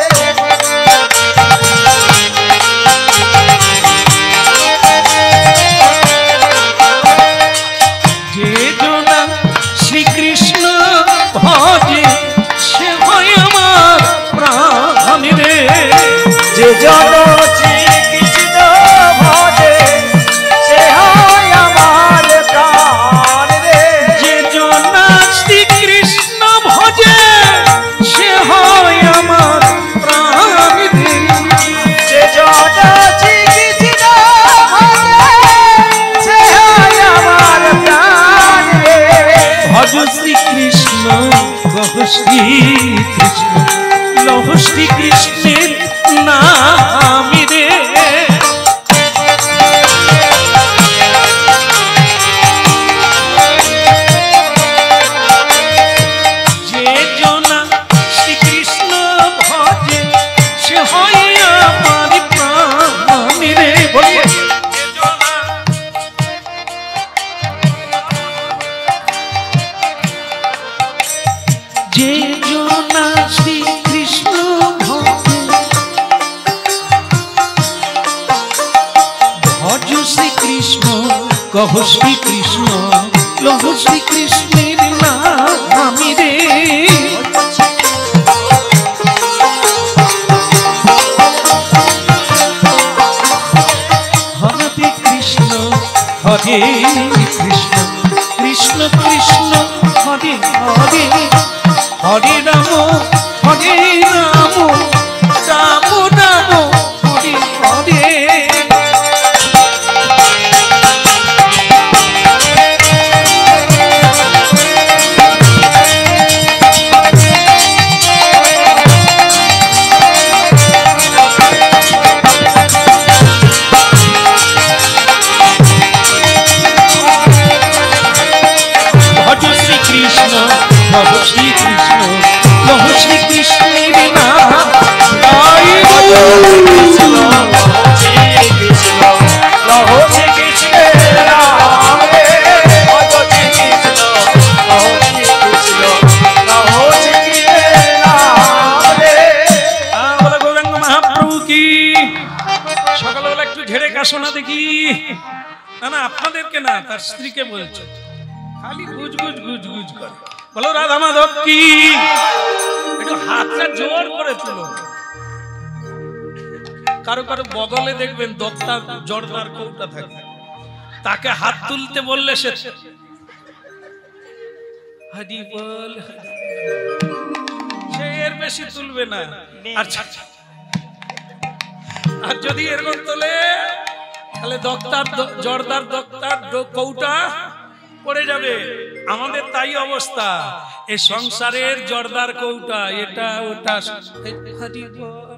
যে জনা শ্রীকৃষ্ণ ভজে, সে হয় আমার প্রাণ রে। যে জন শ্রীকৃষ্ণ ভজে, সে হয় আমার প্রাণ রে। যে জনা শ্রীকৃষ্ণ ভজে, সে হয় আমার প্রাণ রে। যে জন শ্রীকৃষ্ণ ভজে, সে হয় আমার প্রাণ রে। ভজ শ্রীকৃষ্ণ, কহ শ্রীকৃষ্ণ, লহ শ্রীকৃষ্ণের নাম রে। যে জনা শ্রীকৃষ্ণ ভজে, সে হয় আমার প্রাণ রে। বলিয়ে যে জনা শ্রীকৃষ্ণ ভজে, ভজ শ্রীকৃষ্ণ, কহ শ্রীকৃষ্ণ, লহ শ্রীকৃষ্ণের নাম রে। হরে কৃষ্ণ, হরে কৃষ্ণ, কৃষ্ণ কৃষ্ণ, হরে হরে, হরে রাম, রাম রাম, হরে হরে। দেখাশোনা দেখি। না না, আপনাদেরকে না, তার স্ত্রীকে বলছে। খালি গুজ গুজ গুজ গুজ করে। বলো রাধা মাধব কি, একটু হাতটা জোর করে তুলো। কারো কারো বগলে দেখবেন দত্তার জর্দার কৌটা থাকে, তাকে হাত তুলতে বললে সে হরি বল, সে এর বেশি তুলবে না। আর যদি এরকম তোলে তাহলে দত্তার জর্দার দত্তার কৌটা পড়ে যাবে। আমাদের তাই অবস্থা, এই সংসারের জর্দার কৌটা এটা ওটা। হরি বল।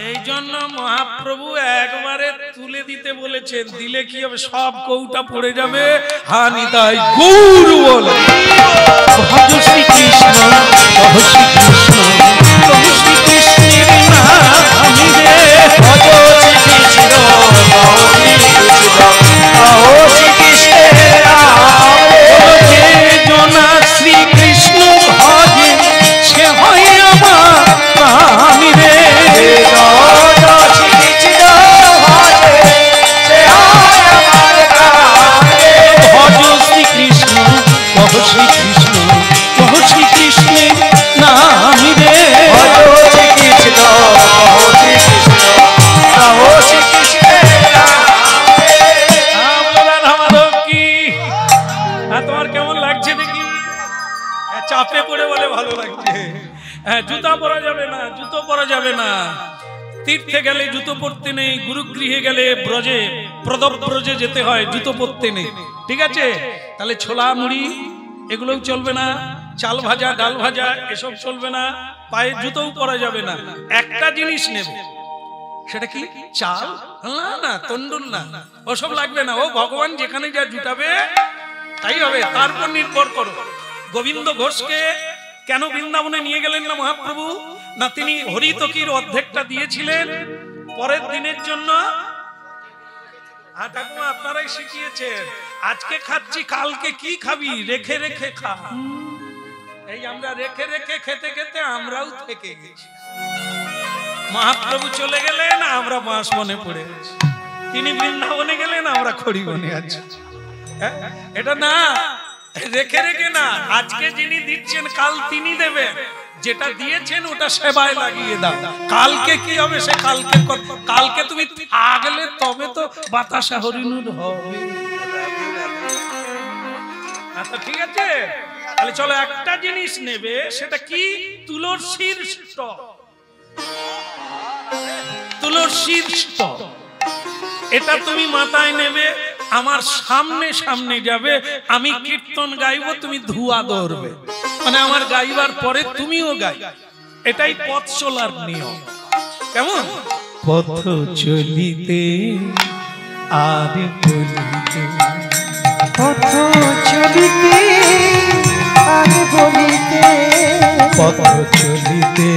এই জন্য মহাপ্রভু একবারে তুলে দিতে বলেছেন, দিলে কি হবে, সব কৌটা পড়ে যাবে। হানি তাই গৌর বলে ভজ শ্রী কৃষ্ণ, ভজ শ্রী কৃষ্ণ, ভজ শ্রী কৃষ্ণের নামে রে, ভজ শ্রী কৃষ্ণ, ভজ শ্রী কৃষ্ণের নামে। যে জনা শ্রী কৃষ্ণ ভজে সে হয় আমার প্রাণ রে। শ্রী কৃষ্ণ, প্রভু শ্রী কৃষ্ণের নাম রে, শ্রী কৃষ্ণ, শ্রী কৃষ্ণ, প্রভু শ্রী কৃষ্ণের নাম কি। তোমার কেমন লাগছে দেখি? চাপে পড়ে বলে ভালো লাগছে। জুতা পরা যাবে না, জুতো পরা যাবে না। তীর্থে গেলে জুতো পরতে নেই, গুরুগৃহে গেলে ব্রজে ব্রজে যেতে হয়, জুতো পরতে নেই। ঠিক আছে, তাহলে ছোলা মুড়ি এগুলোও চলবে না, চাল ভাজা ডাল ভাজা এসব চলবে না, পায়ে জুতোও পরা যাবে না। একটা জিনিস নেবে, সেটা কি? চাল না না, তন্ডুল না, ওসব লাগবে না। ও ভগবান যেখানে যা জুটাবে তাই হবে, তার উপর নির্ভর করো। গোবিন্দ ঘোষকে কেন বৃন্দাবনে নিয়ে গেলেন না মহাপ্রভু? না, তিনি হরিতকির অর্ধেকটা দিয়েছিলেন পরের দিনের জন্য। ঠাকুমা আপনারাই শিখিয়েছেন, আজকে খাচ্ছি কালকে কি খাবি, রেখে রেখে খা। এই আমরা রেখে রেখে খেতে খেতে আমরাও থেকে গেছি। মহাপ্রভু চলে গেলেন, আমরা বাঁশ বনে পড়ে আছি। তিনি বৃন্দাবনে গেলেন, আমরা খড়ি বনে আছি। এটা না, রেখে রেখে না, আজকে যিনি দিচ্ছেন কাল তিনি দেবেন। যেটা দিয়েছেন ওটা সেবায় লাগিয়ে দাও, কালকে কি হবে সে কালকে। কালকে তুমি থাকলে তবে তো বাতাসা হরিণুর হবে। আচ্ছা ঠিক আছে, তাহলে চলো একটা জিনিস নেবে, সেটা কি? তুলসীর স্টক। তুলসীর স্টক এটা তুমি মাথায় নেবে, আমার সামনে সামনে যাবে, আমি কীর্তন গাইব, তুমি ধুয়া ধরবে, মানে আমার গাইবার পরে তুমিও গাই। এটাই পথ চলার নিয়ম। কেমন? পথ চলিতে আর বলিতে, পথ চলিতে আর বলিতে, পথ চলিতে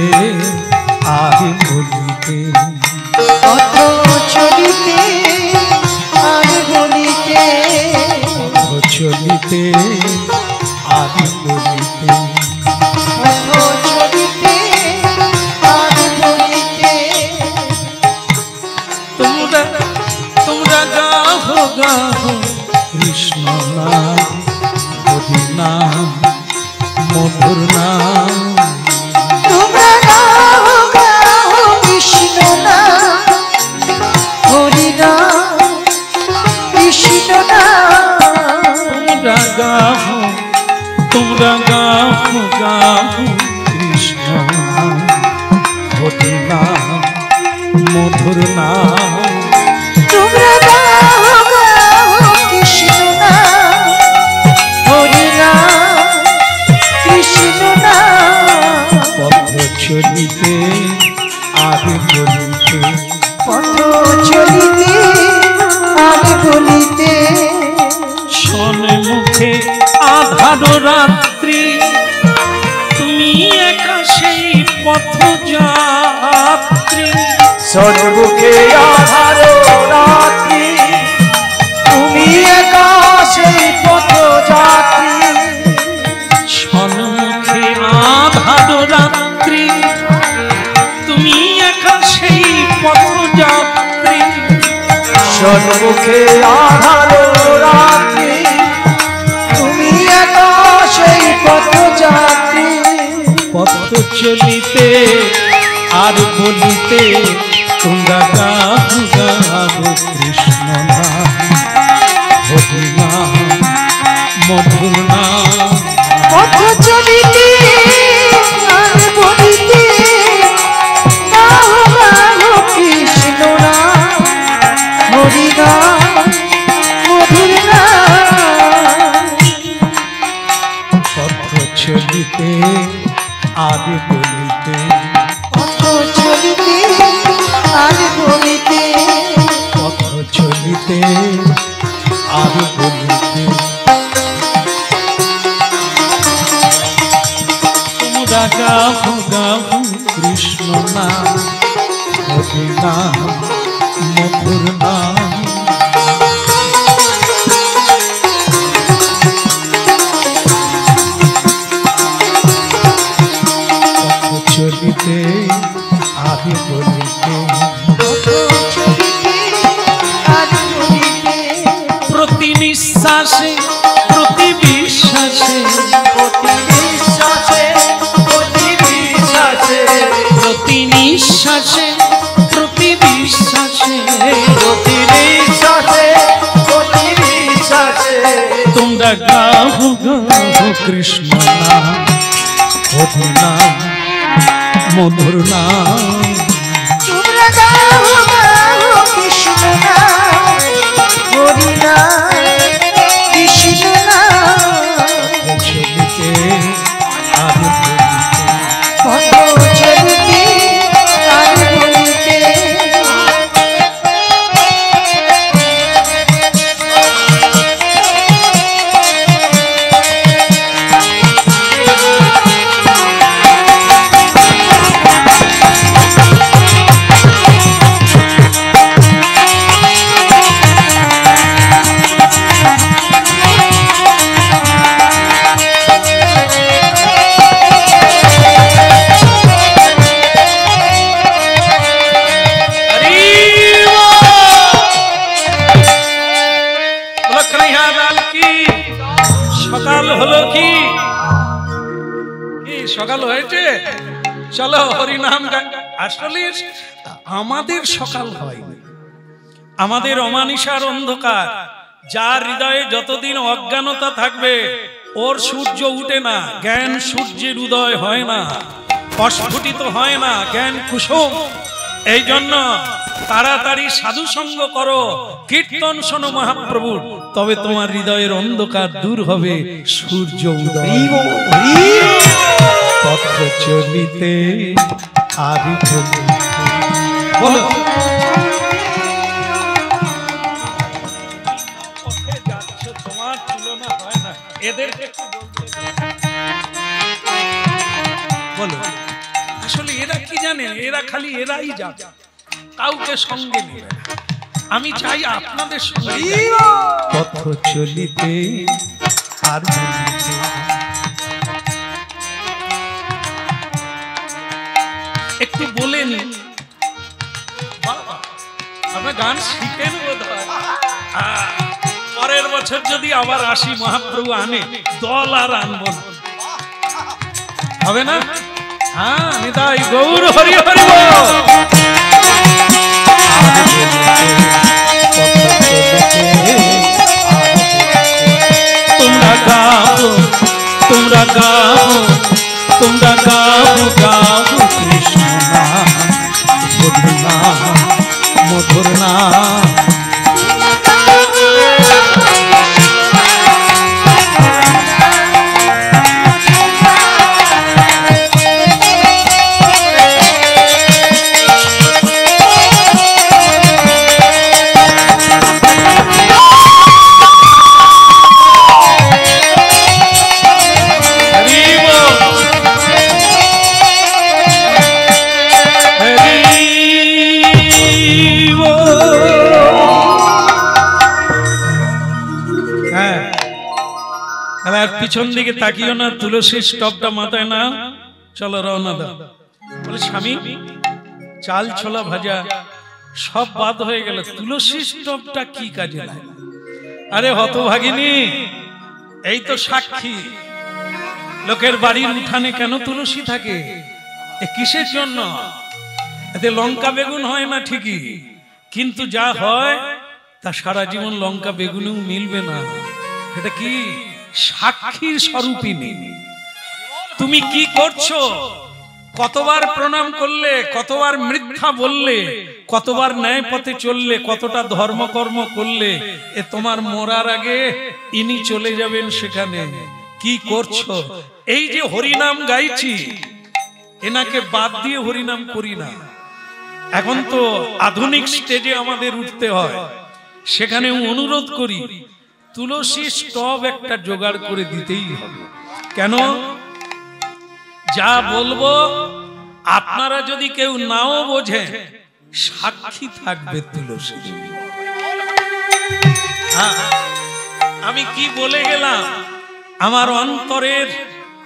আর বলিতে, পথ চলিতে আর বলিতে, পথ চলিতে আর বলিতে, পথ চলিতে আর বলিতে। তোমরা তোমরা গাহো গাহো কৃষ্ণ নাম, হরি নাম, মধুর নাম। তোমরা গাও গাও কৃষ্ণ নাম, হরি নাম, কৃষ্ণ নাম। তোমরা গাহো, তোমরা গাহো গাহো কৃষ্ণ নাম, হরি নাম, মধুর নাম। তোমরা গাও গাও কৃষ্ণ নাম, হরি নাম, কৃষ্ণ নাম। পথ চলিতে আর বলিতে, পথ চলিতে আর বলিতে, শোনে মুখে আধার রাত্রি, তুমি একা সেই পথ যাত্রী। সর্বকে আধার রাত্রি, তুমি একা সেই পথ যাত্রী। সম্মুখে আধার রাত্রি, তুমি সন্মুখে আধারো রাত্রি তুমি একা সেই পথযাত্রী পথ চলিতে আর বলিতে তোমরা গাও গাও কৃষ্ণ নাম হরি নাম মধুর নাম। পথ চলিতে আর বলিতে গাও গাও কৃষ্ণ নাম হরি নাম মধুর নাম। পথ চলিতে আর বলিতে পথ চলিতে আর বলিতে পথ চলিতে আর বলিতে তোমরা গাও গাও কৃষ্ণ নাম হরি নাম মধুর নাম। পথ চলিতে আর বলিতে প্রতি নিঃশ্বাসে প্রতি বিশ্বাসে প্রতি নিঃশ্বাসে প্রতি বিশ্বাসে প্রতি নিঃশ্বাসে প্রতি বিশ্বাসে প্রতি নিঃশ্বাসে প্রতি বিশ্বাসে তোমরা গাও গাও কৃষ্ণ নাম হরি নাম মধুর নাম। তোমরা গাও গাও কৃষ্ণ নাম হরি নাম কৃষ্ণ নাম। চলিতে আর বলিতে পথ চলিতে আর বলিতে সকাল হলো কি সকাল হয়েছে চলো হরি নাম গান। আসলে আমাদের সকাল হয় আমাদের অমানিসার অন্ধকার যার হৃদয়ে যতদিন অজ্ঞানতা থাকবে ওর সূর্য উঠে না, জ্ঞান সূর্যের উদয় হয় না, অস্ফুটিত হয় না, জ্ঞান কুসুম। এই জন্য তাড়াতাড়ি সাধু সঙ্গ করো, কীর্তন শোনো মহাপ্রভুর, তবে তোমার হৃদয়ের অন্ধকার দূর হবে, সূর্য উদয়। পথ চলিতে আর বলো তোমার তুলনা হয় না, এদেরকে একটু বলো। আসলে এরা কি জানে, এরা খালি এরাই যাবে, কাউকে সঙ্গে নেবে না। আমি চাই আপনাদের সঙ্গে। পথ চলিতে আর বলিতে একটু বলে নি, আমরা গান শিখেন বোধ হয়। পরের বছর যদি আবার আসি, মহাপ্রভু আনে, দল আর আনবো না, হবে না? হ্যাঁ, নিতাই গৌর হরি হরি বল। তোমরা গাও তোমরা গাও তোমরা গাও গাও কৃষ্ণ নাম মধুর নাম মধুর নাম। পিছন দিকে তাকিও না, তুলসী স্টপটা মাথায় না, চলো রওনা দাও। বলে স্বামী, চাল ছোলা ভাজা সব বাদ হয়ে গেল, তুলসী স্টোভটা কি কাজে লাগে? আরে হতভাগিনী, এই তো সাক্ষী, লোকের বাড়ির উঠানে কেন তুলসী থাকে? এ কিসের জন্য? এতে লঙ্কা বেগুন হয় না ঠিকই, কিন্তু যা হয় তা সারা জীবন লঙ্কা বেগুনেও মিলবে না। এটা কি? সাক্ষীর স্বরূপিনী। তুমি কি করছো? কতবার প্রণাম করলে, কতবার মিথ্যা বললে, কতবার ন্যায় পথে চললে, কতটা ধর্মকর্ম করলে, এ তোমার মরার আগে ইনি চলে যাবেন সেখানে। কি করছো? এই যে হরিনাম গাইছি, এনাকে বাদ দিয়ে হরিনাম করি না। এখন তো আধুনিক স্টেজে আমাদের উঠতে হয়, সেখানে অনুরোধ করি তুলসী স্টোভ একটা জোগাড় করে দিতেই হবে। কেন? যা বলবো আপনারা যদি কেউ নাও বোঝেন, সাক্ষী থাকবে তুলসী। আমি কি বলে গেলাম? আমার অন্তরের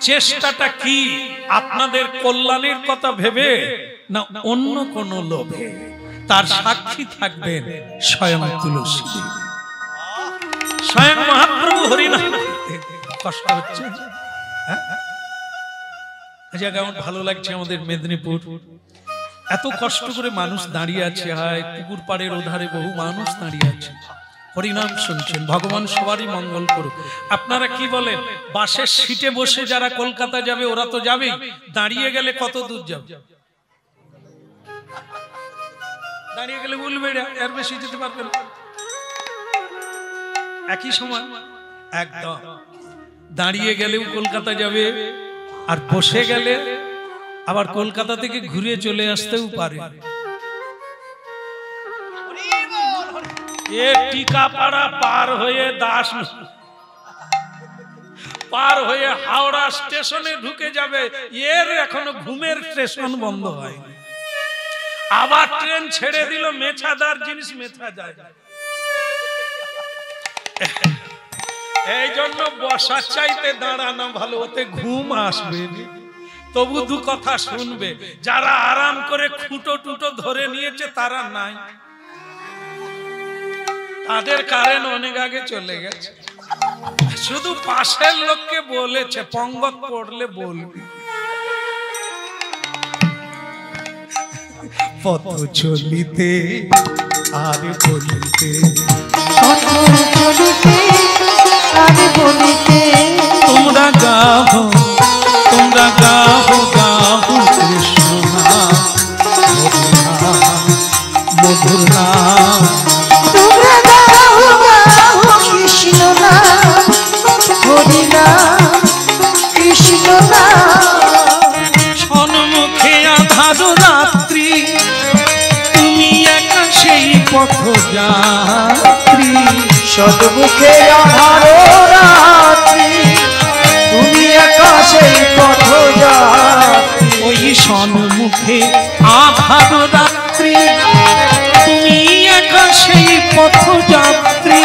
চেষ্টাটা কি? আপনাদের কল্যাণের কথা ভেবে না অন্য কোন লোভে? তার সাক্ষী থাকবেন স্বয়ং তুলসী, স্বয়ং মহাপ্রভু হরিনাম। কষ্ট হচ্ছে? কেমন ভালো লাগছে আমাদের মেদিনীপুর, এত কষ্ট করে মানুষ দাঁড়িয়ে আছে। হায়, পুকুর পাড়ের ওধারে বহু মানুষ দাঁড়িয়ে আছে, হরিনাম শুনছেন। ভগবান সবারই মঙ্গল করুক। আপনারা কি বলেন? বাসের সিটে বসে যারা কলকাতা যাবে ওরা তো যাবেই, দাঁড়িয়ে গেলে কত দূর যাবে? দাঁড়িয়ে গেলে বলবে এর বেশি যেতে পারবে না। একই সময় একদম দাঁড়িয়ে গেলেও কলকাতা যাবে, আর বসে গেলে আবার কলকাতা থেকে ঘুরে চলে আসতেও পারে। এ টিকাপাড়া পার হয়ে দাস পার হয়ে হাওড়া স্টেশনে ঢুকে যাবে, এর এখনো ঘুমের স্টেশন বন্ধ হয়। আবার ট্রেন ছেড়ে দিল, মেছাদার জিনিস মেছা যায়। এই জন্য বসার চাইতে দাঁড়ানো ভালো, ওতে ঘুম আসবে, তবু দু কথা শুনবে। যারা আরাম করে খুঁটো টুটো ধরে নিয়েছে তারা নাই, তাদের কারেন্ট অনেক আগে চলে গেছে। শুধু পাশের লোককে বলেছে পঙ্গত পড়লে বলবি। পথ চলিতে আর বলিতে, পথ চলিতে আর বলিতে, তোমরা গাও, তোমরা গাও গাও কৃষ্ণ নাম, মধুর নাম। তোমরা গাও গাও কৃষ্ণ নাম, হরি নাম, কৃষ্ণ নাম। সন্মুখে আধার রাত্রি, তুমি একা সেই পথযাত্রী। সন্মুখে আধার রাত্রি, তুমি একা সেই পথযাত্রী। ওই সন্মুখে আধার রাত্রি, তুমি একা সেই পথযাত্রী।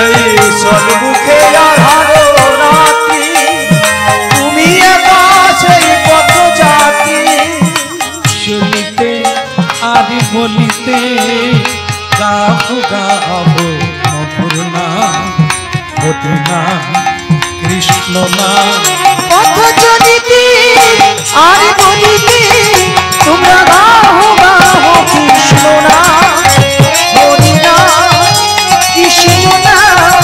এই সন্মুখে আধার রাত্রি, তুমি একা সেই পথযাত্রী। চলিতে আর বলিতে, গাও গাও মধুর নাম, মধুর নাম, কৃষ্ণ নাম। পথ চলিতে আর বলিতে, তোমরা গাও গাও কৃষ্ণ নাম, হরি নাম, কৃষ্ণ নাম।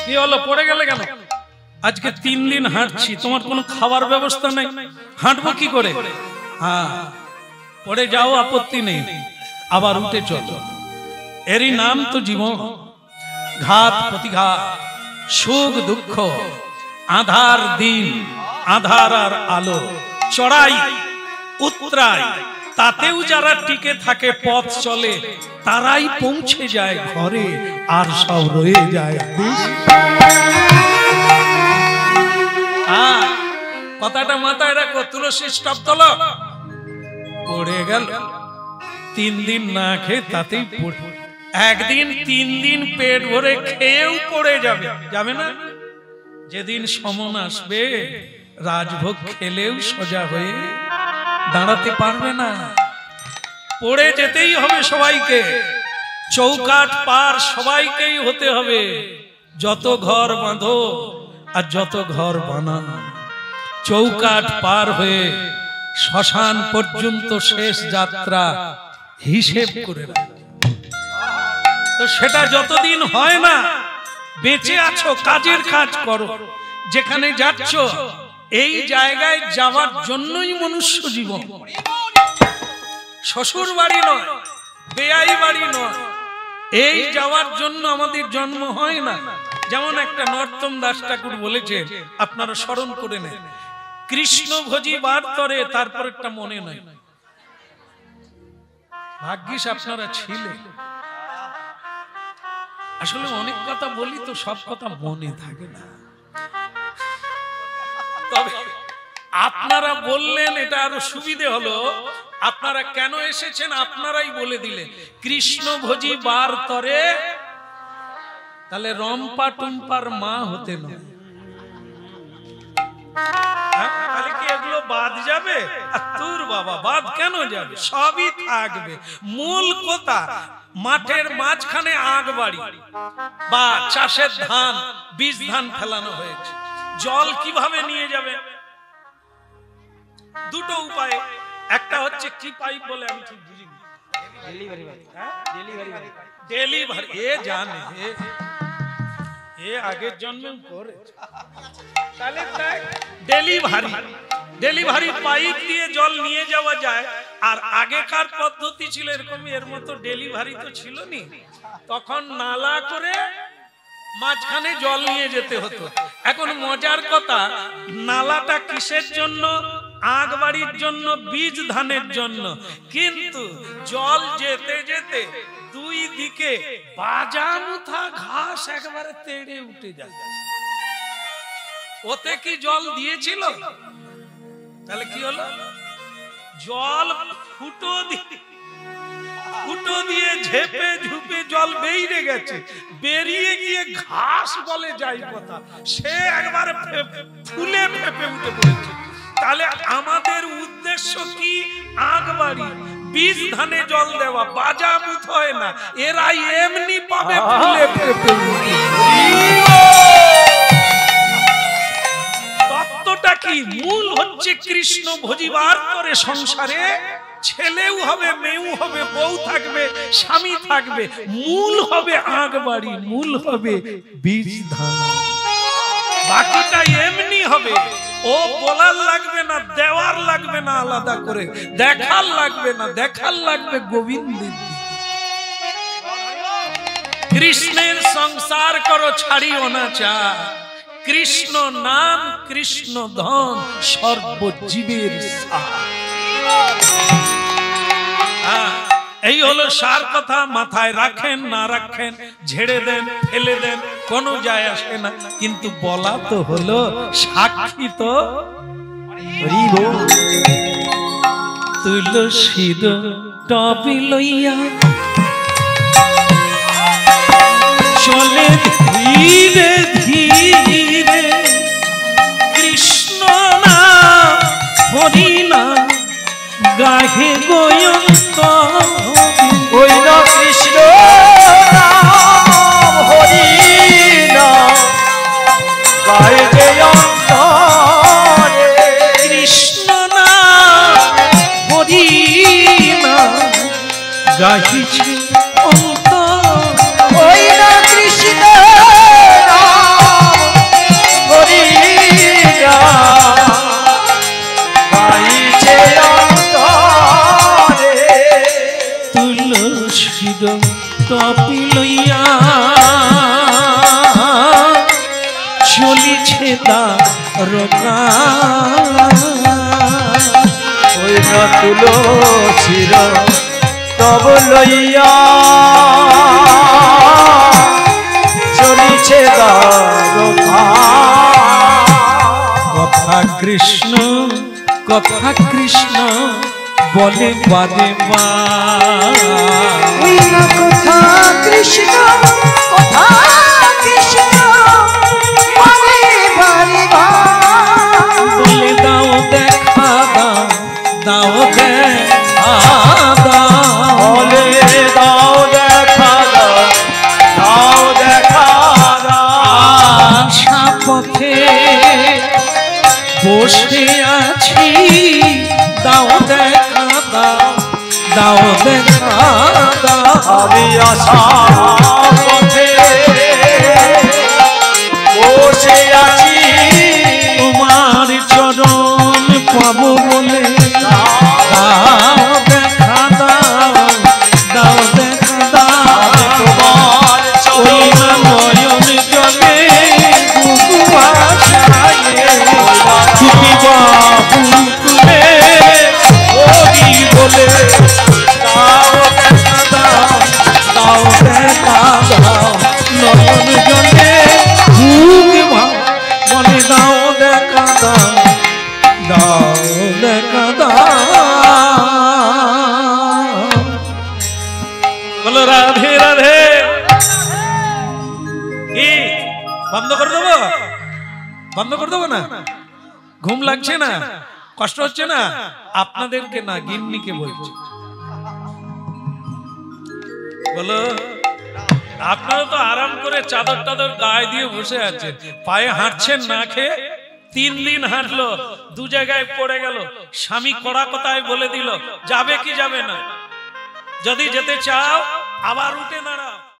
কি হলো, পড়ে গেলে কেন? আজকে 3 দিন হাঁটছি, তোমার কোনো খাবার ব্যবস্থা নেই, হাঁটবো কি করে? হ্যাঁ, পড়ে যাও, আপত্তি নেই, আবার উঠে চলো। এরই নাম তো জীবন। ঘাত প্রতিঘাত, সুখ দুঃখ, আধার দিন, আধার আর আলো, চড়াই উতরাই, তাতেও যারা টিকে থাকে, পথ চলে, তারাই পৌঁছে যায় ঘরে, আর সব রয়ে যায়। কথাটা মাথায় রাখো। তুলসী স্টোভ তোলো, পড়ে গেল, 3 দিন না খেয়ে তাতেই একদিন 3 দিন পেট ভরে খেয়েও পড়ে যাবে, যাবে না? যেদিন সমন আসবে রাজভোগ খেলেও সোজা হয়ে দাঁড়াতে পারবে না, পড়ে যেতেই হবে সবাইকে। চৌকাঠ পার সবাইকেই হতে হবে, যত ঘর বাঁধো আর যত ঘর বানানো। চৌকাঠ পার হয়ে শ্মশান পর্যন্ত শেষ যাত্রা হিসেব করে রাখো। তো সেটা যতদিন হয় না, বেঁচে আছো কাজের কাজ করো। যেখানে যাচ্ছ এই জায়গায় যাওয়ার জন্যই মনুষ্য জীবন, শ্বশুর বাড়ি নয়, বেয়াই বাড়ি নয়। এই যাওয়ার জন্য আমাদের জন্ম হয় না। যেমন একটা নর্তম দাস ঠাকুর বলেছেন, আপনারা স্মরণ করে নেন, কৃষ্ণ ভোজি বার তরে, তারপর একটা মনে নাই। ভাগ্যিস আপনারা ছিলেন। আসলে অনেক কথা বলি তো সব কথা মনে থাকে না, তবে আপনারা বললেন এটা আরো সুবিধে হলো। আপনারা কেন এসেছেন আপনারাই বলে দিলেন, কৃষ্ণ ভোজি বার তরে। তাহলে রম্পা টুম্পার মা হতে নয়, তাহলে কি এগুলো বাদ যাবে? তোর বাবা বাদ কেন যাবে? সবই থাকবে। মূল কথা, মাঠের মাঝখানে আগ বাড়ি বা চাষের ধান, বীজ ধান ফেলানো হয়েছে, জল কিভাবে নিয়ে যাবে? দুটো উপায়। একটা হচ্ছে কি পাইপ বলে আমি ঠিক বুঝিনি, ডেলিভারি। এ জানে, এ আগের জন্মে করে। তাহলে ডেলিভারি পাইপ দিয়ে জল নিয়ে যাওয়া যায়। আর আগেকার পদ্ধতি ছিল এরকম, এর মতো ডেলিভারি তো ছিল নি, তখন নালা করে মাঝখানে জল নিয়ে যেতে হতো। এখন মজার কথা, নালাটা কিসের জন্য? আগ বাড়ির জন্য, বীজ ধানের জন্য। কিন্তু জল যেতে যেতে দুই দিকে বাজামুথা ঘাস একবারে তেড়ে উঠে যায়। ওতে কি জল দিয়েছিল? তাহলে কি হলো? জল ফুটো দিয়ে ঝেপে ঝুপে জল বেরিয়ে গেছে, বেরিয়ে গিয়ে ঘাস বলে যাই কথা, সে একবারে ফুলে ফেপে উঠে পড়েছে। তাহলে আমাদের উদ্দেশ্য কি? আগ বাড়ি, বীজ ধানে জল দেওয়া, বাজা বুথ হয় না। এরা এমনি পাবে ফুলে ফেপে উঠে। তত্ত্বটা কি? মূল হচ্ছে কৃষ্ণ ভোজিবার করে সংসারে ছেলেও হবে, মেয়েও হবে, বউ থাকবে, স্বামী থাকবে। মূল হবে আগ বাড়ি, মূল হবে বীজ ধান। বাকিটা এমনি হবে। ও বলার লাগবে না, দেওয়ার লাগবে না, আলাদা করে দেখার লাগবে না, দেখার লাগবে গোবিন্দের। কৃষ্ণের সংসার করো, ছাড়িও না চার। কৃষ্ণ নাম, কৃষ্ণ ধন, সর্বজীবের সার। এই হলো সার কথা। মাথায় রাখেন না রাখেন, ঝেড়ে দেন, ফেলে দেন, কোনো যায় আসে না। কিন্তু বলা তো হলো, সাক্ষী তো তুলসীর টবি লইয়া চলে ধীরে ধীরে, কৃষ্ণ নাম হরি নাম গাহে গোয়ন্ত। ওই না কৃষ্ণ নাম হরি নাম গায়ে যে অন্তরে, কৃষ্ণ নাম হরি নাম গাহিছে অন্তর। ওই না কৃষ্ণ নাম হরি নাম গাইছে অন্তরে। তুলসীর টপি লইয়া চলিছে দ্বারকা। ওই না তুলসীর তব লইয়া চলিছে দ্বারকা। কথা কৃষ্ণ, কথা কৃষ্ণ, বলে বারে মা ওই না কথা কৃষ্ণ কথা কৃষ্ণ বারে বারে বলে দাও দেখা দাও দাও দেখা দাও বলে দাও দেখা দাও দাও দেখা আশা পথে বসে আছি দাও দেখা দাও দাও দেখা দাও আমি আশা পথে বসে আছি তোমার চরণ পাবো বলে দাও দেখা দাও দাও দেখা দাও তোমার ওই না নয়ন জলে বুকু ভাসায়ে তুমি বাহু তুলে ওই বলে দাও দেখা দাও দাও দেখা দাও নয়ন জলে বুক বলে দাও দেখা দাও দাও দেখা দাও বলো রাধে রাধে কি বন্ধ করে দেবো বন্ধ করে দেবো না ঘুম লাগছে না কষ্ট হচ্ছে না আপনাদেরকে না গিন্নিকে বলছি বলো আপনারা তো আরাম করে চাদর টাদর গায়ে দিয়ে বসে আছেন পায়ে হাঁটছেন না খেয়ে 3 দিন হাঁটলো 2 জায়গায় পড়ে গেল স্বামী কড়া কথায় বলে দিল যাবে কি যাবে না যদি যেতে চাও আবার উঠে দাঁড়াও